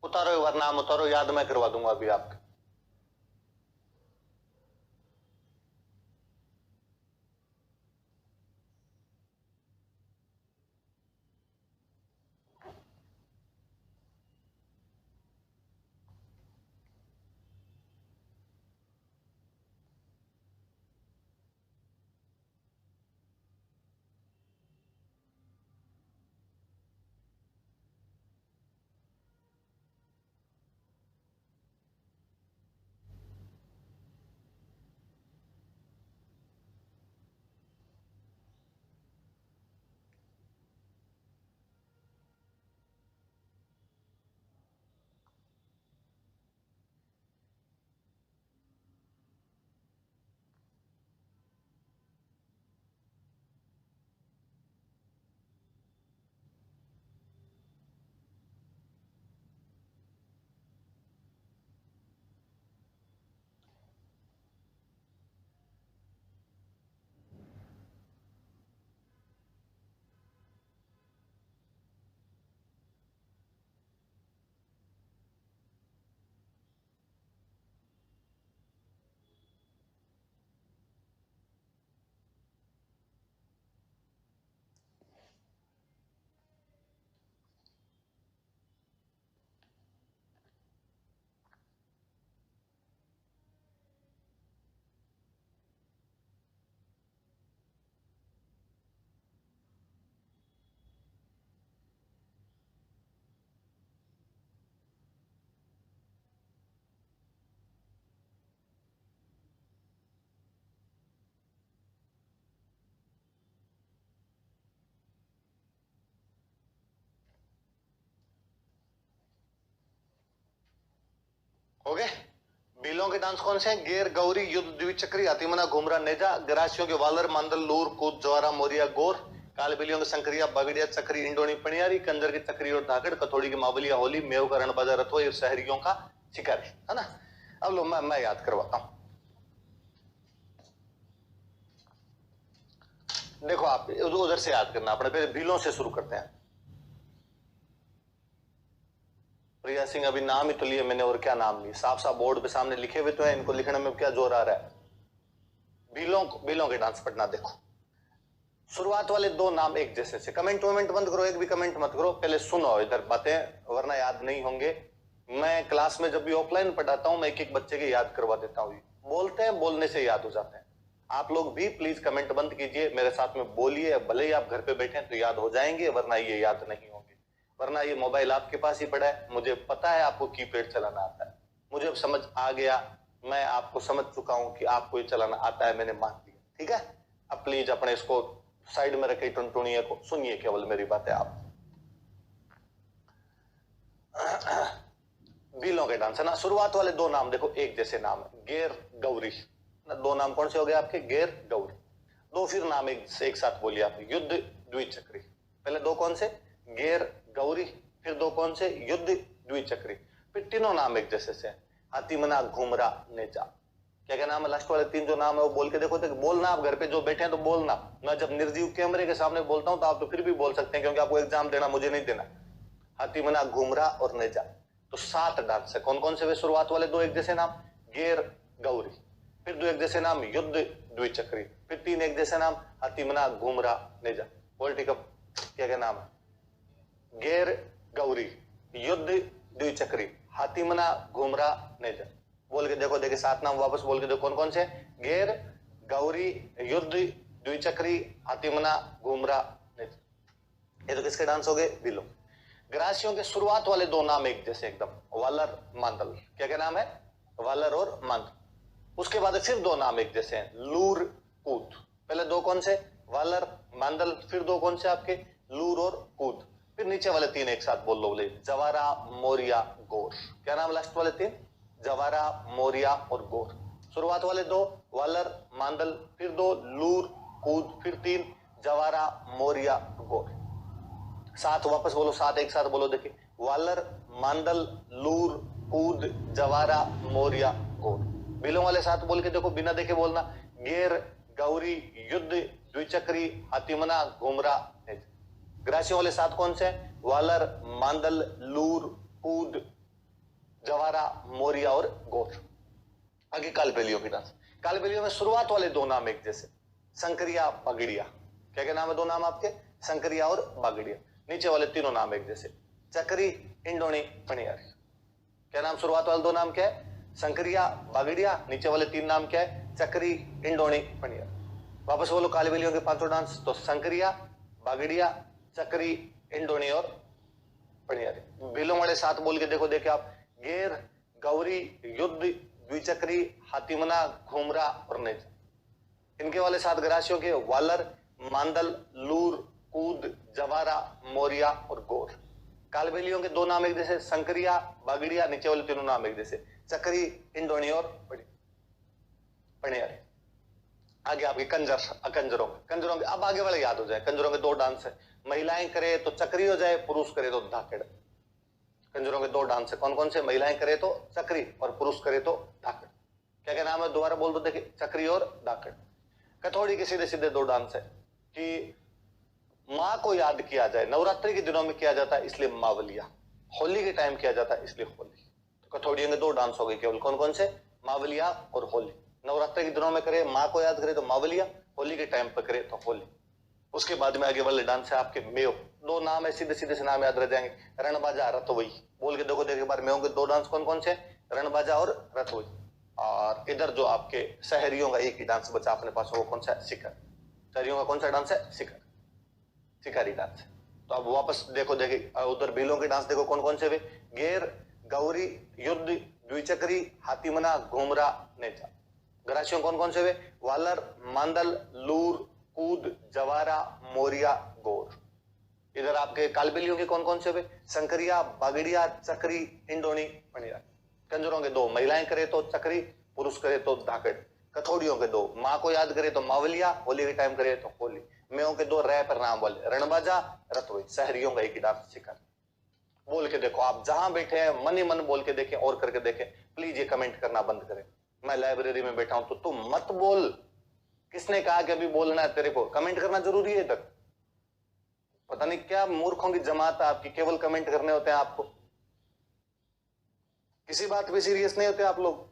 उतारो एक बार नाम उतारो, याद मैं करवा दूंगा अभी आपके। हो गए। भीलों के डांस कौन से हैं? गेर, गौरी, युद्ध, द्विचक्री, हाथीमना, घुमरा, नेजा। गरासियों के वालर, मांदल, लूर, कूद, जवारा, मोरिया, गोर। कालबेलियों के संकरिया, बगड़िया, चक्री, इंडोनी, पणियारी। कंजर की चक्री और धाकड़। कथोड़ी की मावलिया, होली। मेव का रणबाजा, रथोई और शहरियों का शिकारी, है ना। अब लो मैं याद करवाता हूं। देखो आप उधर से याद करना, अपने पहले भीलों से शुरू करते हैं। प्रिया सिंह, अभी नाम ही तो लिए मैंने, और क्या नाम लिए? साफ साफ बोर्ड पे सामने लिखे हुए तो है, इनको लिखने में क्या जोर आ रहा है? भीलों के डांस पढ़ना। देखो शुरुआत वाले दो नाम एक जैसे से। कमेंट वमेंट बंद करो, एक भी कमेंट मत करो, पहले सुनो इधर बातें, वरना याद नहीं होंगे। मैं क्लास में जब भी ऑफलाइन पढ़ाता हूं, मैं एक एक बच्चे के याद करवा देता हूं। बोलते हैं, बोलने से याद हो जाते हैं। आप लोग भी प्लीज कमेंट बंद कीजिए, मेरे साथ में बोलिए, भले ही आप घर पे बैठे तो याद हो जाएंगे, वरना ये याद नहीं होंगे। वरना ये मोबाइल आपके पास ही पड़ा है, मुझे पता है आपको कीपैड चलाना आता है, मुझे अब समझ आ गया, मैं आपको समझ चुका हूं कि आपको ये चलाना आता है, मैंने मान लिया, ठीक है। अब प्लीज अपने इसको साइड में रखे टुनटुनिया को, सुनिए केवल मेरी बातें आप। भीलों के डांस है ना। शुरुआत वाले दो नाम देखो एक जैसे नाम है, गेर, गौरी। दो नाम कौन से हो गए आपके? गेर, गौरी। दो फिर नाम एक साथ बोलिए आप, युद्ध, द्विचक्री। पहले दो कौन से? गेर, गौरी। फिर दो कौन से? युद्ध, द्विचक्री। फिर तीनों नाम एक जैसे से, हाथीमना, घुमरा, नेजा। क्या क्या नाम है? लास्ट वाले तीन जो नाम है वो बोल के देखो। तो बोलना आप घर पे जो बैठे हैं तो बोलना। मैं जब निर्जीव कैमरे के सामने बोलता हूं तो आप तो फिर भी बोल सकते हैं, क्योंकि आपको एग्जाम देना, मुझे नहीं देना। हाथीमना, घुमरा और नेजा, तो 7 डांस है। कौन कौन से वे? शुरुआत वाले दो एक जैसे नाम, गेर, गौरी। फिर दो एक जैसे नाम, युद्ध, द्विचक्री। फिर 3 एक जैसे नाम, हाथीमना, घुमरा, नेजा। वर्ल्ड कप क्या क्या नाम है? गेर, गौरी, युद्ध, द्विचक्री, हाथीमना, घुमरा, नेजा। बोल के देखो, देखिए 7 नाम वापस बोल के देखो कौन कौन से? गेर, गौरी, युद्ध, द्विचक्री, हाथीमना, घुमरा, नेजा। ये तो किसके डांस हो गए? भीलों। ग्रासियों के शुरुआत वाले दो नाम एक जैसे एकदम, वालर, मांदल। क्या क्या नाम है? वालर और मांदल। उसके बाद फिर दो नाम एक जैसे हैं, लूर, कूद। पहले दो कौन से? वालर, मांदल। फिर दो कौन से आपके? लूर और कूद। फिर नीचे वाले 3 एक साथ बोल लो, बोले जवारा, मोरिया, गोर। क्या नाम लास्ट वाले 3? जवारा, मोरिया और गोर। शुरुआत वाले दो, वालर, मांदल। फिर दो, लूर, कूद। फिर 3, जवारा, मोरिया, गोर। 7 वापस बोलो, 7 एक साथ बोलो, देखिए वालर, मांदल, लूर, कूद, जवारा, मोरिया, गोर। बिलों वाले 7 बोल के देखो, बिना देखे बोलना, गेर, गौरी, युद्ध, द्विचक्री, हाथीमना, घुमरा, नेजा। ग्रासियों वाले 7 कौन से? वालर, मांदल, लूर, कूद, जवारा, मोरिया और गोर। आगे कालबेलियों की डांस। कालबेलियों में शुरुआत वाले दो नाम एक जैसे, संकरिया, बगड़िया। क्या क्या नाम है? दो नाम आपके, संकरिया और बागड़िया। नीचे वाले तीनों नाम एक जैसे, चक्री, इंडोनी, पणियारी। क्या नाम? शुरुआत वाले दो नाम क्या है? संकरिया, बागड़िया। नीचे वाले 3 नाम क्या है? चक्री, इंडोनी, पणियारी। वापस बोलो कालबेलियों के पांचों डांस, तो संकरिया, बागड़िया, चक्री, इंडोनी और पणियारी। बिलों वाले 7 बोल के देखो, देखे आप, गेर, गौरी, युद्ध, द्विचक्री, हाथीमना, घुमरा और नेजा। इनके वाले 7 ग्रासियों के, वालर, मांदल, लूर, कूद, जवारा, मोरिया और गोर। कालबेलियों के दो नाम एक जैसे, संकरिया, बागड़िया। नीचे वाले तीनों नाम एक जैसे, चक्री, इंडोनी और पणियारी। आगे आपके कंजरों के अब आगे वाले याद हो जाए। कंजरों के 2 डांस है, महिलाएं करे तो चक्री हो जाए, पुरुष करे तो धाकड़। कंजरों के 2 डांस है, कौन कौन से? महिलाएं करे तो चक्री और पुरुष करे तो धाकड़। क्या क्या नाम है? दोबारा बोल दो, देखिए, चक्री और धाकड़। कथौड़ी के सीधे सीधे 2 डांस है कि माँ को याद किया जाए, नवरात्रि के दिनों में किया जाता है इसलिए मावलिया, होली के टाइम किया जाता है इसलिए होली। तो कथौड़ियों के 2 डांस हो गए केवल, कौन कौन से? मावलिया और होली। नवरात्रि के दिनों में करे, माँ को याद करे तो मावलिया, होली के टाइम पर करे तो होली। उसके बाद में आगे वाले डांस है आपके मेव। 2 नाम है, सीधे सीधे से नाम याद रह जाएंगे, रणबाजा, रतवई। बोल के देखो, देखो बार मेव के 2 डांस कौन कौन से? रणबाजा और रतवई। और इधर जो आपके शहरियों का एक ही डांस बचा अपने पास, वो कौन सा है? शिकर। शहरियों का कौन सा डांस है? शिकर, शिकारी डांस। तो अब वापस देखो, देखिए उधर भीलों के डांस देखो कौन कौन से वे? गेर, गौरी, युद्ध, द्विचक्री, हाथीमना, घुमरा, नेजा। ग्रासियों कौन कौन से वे? वालर, मांदल, लूर, कूद, जवारा, मोरिया, गोर। इधर आपके कालबेलियों के कौन कौन से वे? संकरिया, बागड़िया, चक्री, इंडोनी, पणियारी। कंजरों के 2, महिलाएं करे तो चक्री, पुरुष करे तो धाकड़। कथौड़ियों के 2, माँ को याद करे तो मावलिया, होली के टाइम करे तो होली। मेयों के 2 रै पर नाम बोले, रणबाजा, रतोई। शहरियों का एक ही डांस शिकार। बोल के देखो, आप जहां बैठे हैं मन ही मन बोल के देखें और करके देखें। प्लीज ये कमेंट करना बंद करें। मैं लाइब्रेरी में बैठा हूं तो तुम मत बोल। किसने कहा कि अभी बोलना है तेरे को? कमेंट करना जरूरी है इधर? पता नहीं क्या मूर्खों की जमात है आपकी, केवल कमेंट करने होते हैं आपको। किसी बात पे सीरियस नहीं होते आप लोग।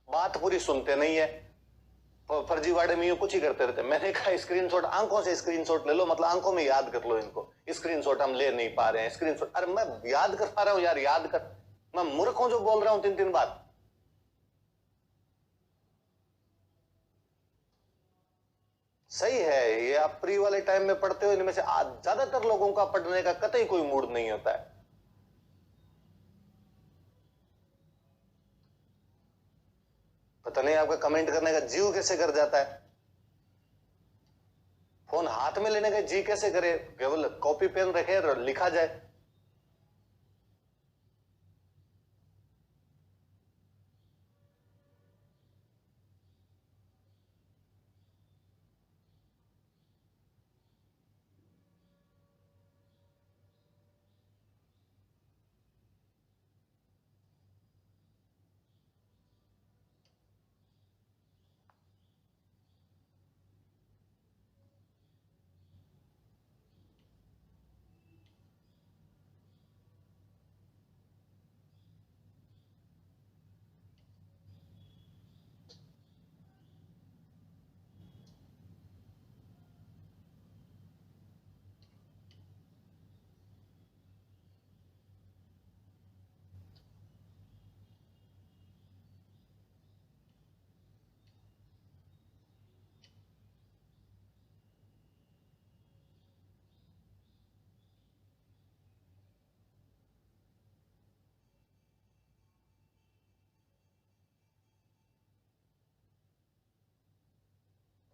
बात पूरी सुनते नहीं है, फर्जीवाड़े में कुछ ही करते रहते। मैंने कहा स्क्रीनशॉट, आंखों से स्क्रीनशॉट ले लो, मतलब आंखों में याद कर लो इनको। स्क्रीनशॉट हम ले नहीं पा रहे हैं, स्क्रीनशॉट। अरे मैं याद कर पा रहा हूं यार, याद कर। मैं मूर्ख हूं जो बोल रहा हूं 3-3 बात। सही है, ये आप प्री वाले टाइम में पढ़ते हो, इनमें से ज्यादातर लोगों का पढ़ने का कतई कोई मूड नहीं होता है। पता नहीं आपका कमेंट करने का जीव कैसे कर जाता है। फोन हाथ में लेने का जी कैसे करे? केवल कॉपी पेन रखे और लिखा जाए।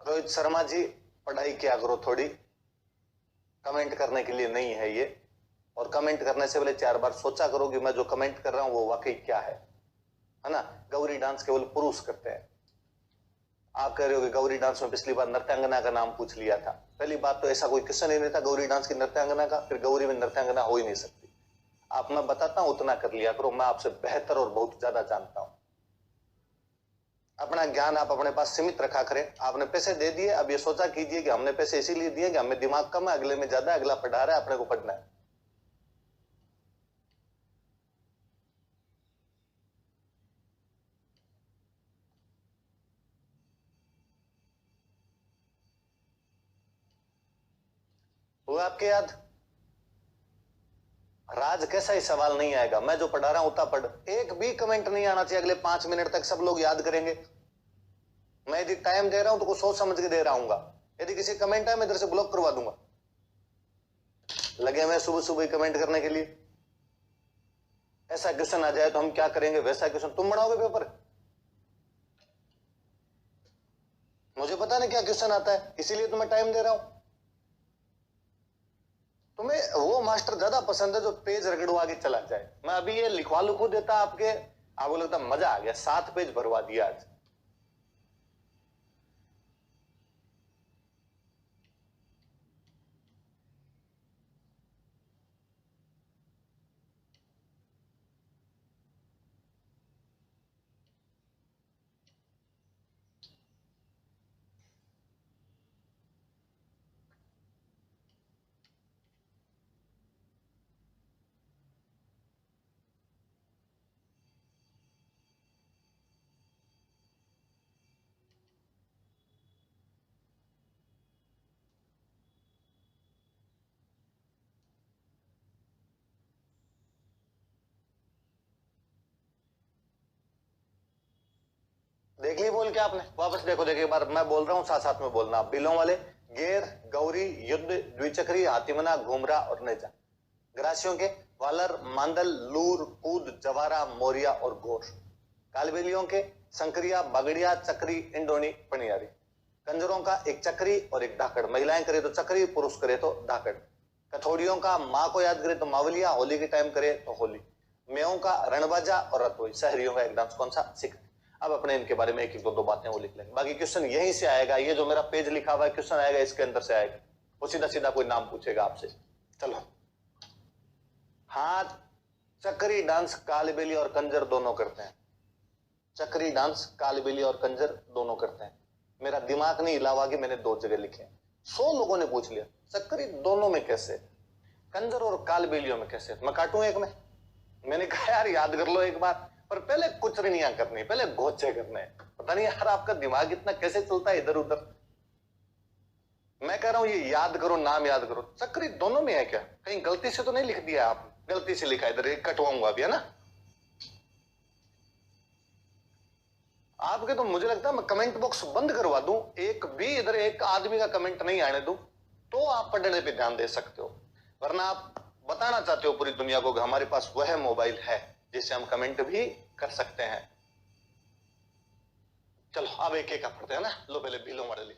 रोहित शर्मा जी, पढ़ाई किया करो थोड़ी। कमेंट करने के लिए नहीं है ये। और कमेंट करने से पहले 4 बार सोचा करो कि मैं जो कमेंट कर रहा हूं वो वाकई क्या है ना? गौरी डांस केवल पुरुष करते हैं। आप कह रहे हो कि गौरी डांस में पिछली बार नृत्यांगना का नाम पूछ लिया था। पहली बात तो ऐसा कोई क्वेश्चन ही नहीं था गौरी डांस की नृत्यांगना का, फिर गौरी में नृत्यांगना हो ही नहीं सकती। आप, मैं बताता हूं उतना कर लिया करो, मैं आपसे बेहतर और बहुत ज्यादा जानता हूं। अपना ज्ञान आप अपने पास सीमित रखा करें। आपने पैसे दे दिए, अब ये सोचा कीजिए कि हमने पैसे इसीलिए दिए कि हमें दिमाग कम है, अगले में ज्यादा है, अगला पढ़ा रहा है, अपने को पढ़ना है। वो आपके याद राज कैसा ही सवाल नहीं आएगा। मैं जो पढ़ा रहा हूं उतना पढ़। एक भी कमेंट नहीं आना चाहिए अगले 5 मिनट तक, सब लोग याद करेंगे। मैं यदि टाइम दे रहा हूं तो कुछ सोच समझ के दे रहा हूँ। यदि किसी कमेंट है मैं इधर से ब्लॉक करवा दूंगा। लगे हुए सुबह सुबह कमेंट करने के लिए। ऐसा क्वेश्चन आ जाए तो हम क्या करेंगे, वैसा क्वेश्चन तुम बनाओगे पेपर। मुझे पता नहीं क्या क्वेश्चन आता है, इसीलिए तुम्हें टाइम दे रहा हूं। तुम्हें वो मास्टर ज्यादा पसंद है जो पेज रगड़वा के चला जाए। मैं अभी ये लिखवा लिखू देता आपके, आपको लगता मजा आ गया। 7 पेज भरवा दिया आज। देख ली बोल के आपने? वापस देखो, देखिए एक बार मैं बोल रहा हूं, साथ साथ में बोलना। बिलों वाले गेर, गौरी, युद्ध, द्विचक्री, हाथीमना, घुमरा और नेजा। ग्रासियों के वालर, मांदल, लूर, कूद, जवारा, मोरिया और घोष। कालबेलियों के संकरिया, बगड़िया, चक्री, इंडोनी, पनियारी। कंजरों का एक चक्री और एक धाकड़। महिलाएं करे तो चक्री, पुरुष करे तो धाकड़। कठौड़ियों का माँ को याद करे तो मावलिया, होली के टाइम करे तो होली, मेयों का रणबाजा और रतोई, शहरियों का एक डांस कौन सा, सिख। अब अपने इनके बारे में एक दो बातें वो लिख लेंगे, बाकी क्वेश्चन यहीं से आएगा, ये जो मेरा पेज लिखा हुआ है क्वेश्चन आएगा इसके अंदर से आएगा, वो सीधा सीधा कोई नाम पूछेगा आपसे। चलो, हाँ, चक्री डांस कालबेली और कंजर दोनों करते हैं, चक्री डांस कालबेली और कंजर दोनों करते हैं। मेरा दिमाग नहीं हिलावा कि मैंने 2 जगह लिखे, 100 लोगों ने पूछ लिया चक्री दोनों में कैसे, कंजर और कालबेलियों में कैसे, मैं काटूं एक में। मैंने कहा यार याद कर लो एक बार, पर पहले कुचरनियां करनी, पहले गोचे करने। पता नहीं यार आपका दिमाग इतना कैसे चलता है इधर उधर। मैं कह रहा हूं ये याद करो, नाम याद करो, चक्री दोनों में है क्या, कहीं गलती से तो नहीं लिख दिया आपने, गलती से लिखा इधर, एक कटवाऊंगा अभी, है ना। आपके तो मुझे लगता है मैं कमेंट बॉक्स बंद करवा दूं, एक भी इधर एक आदमी का कमेंट नहीं आने दूं, तो आप पढ़ने पे ध्यान दे सकते हो। वरना आप बताना चाहते हो पूरी दुनिया को कि हमारे पास वह मोबाइल है जिससे हम कमेंट भी कर सकते हैं। चलो अब एक एक का पढ़ते हैं ना, लो पहले भीलो मॉडल।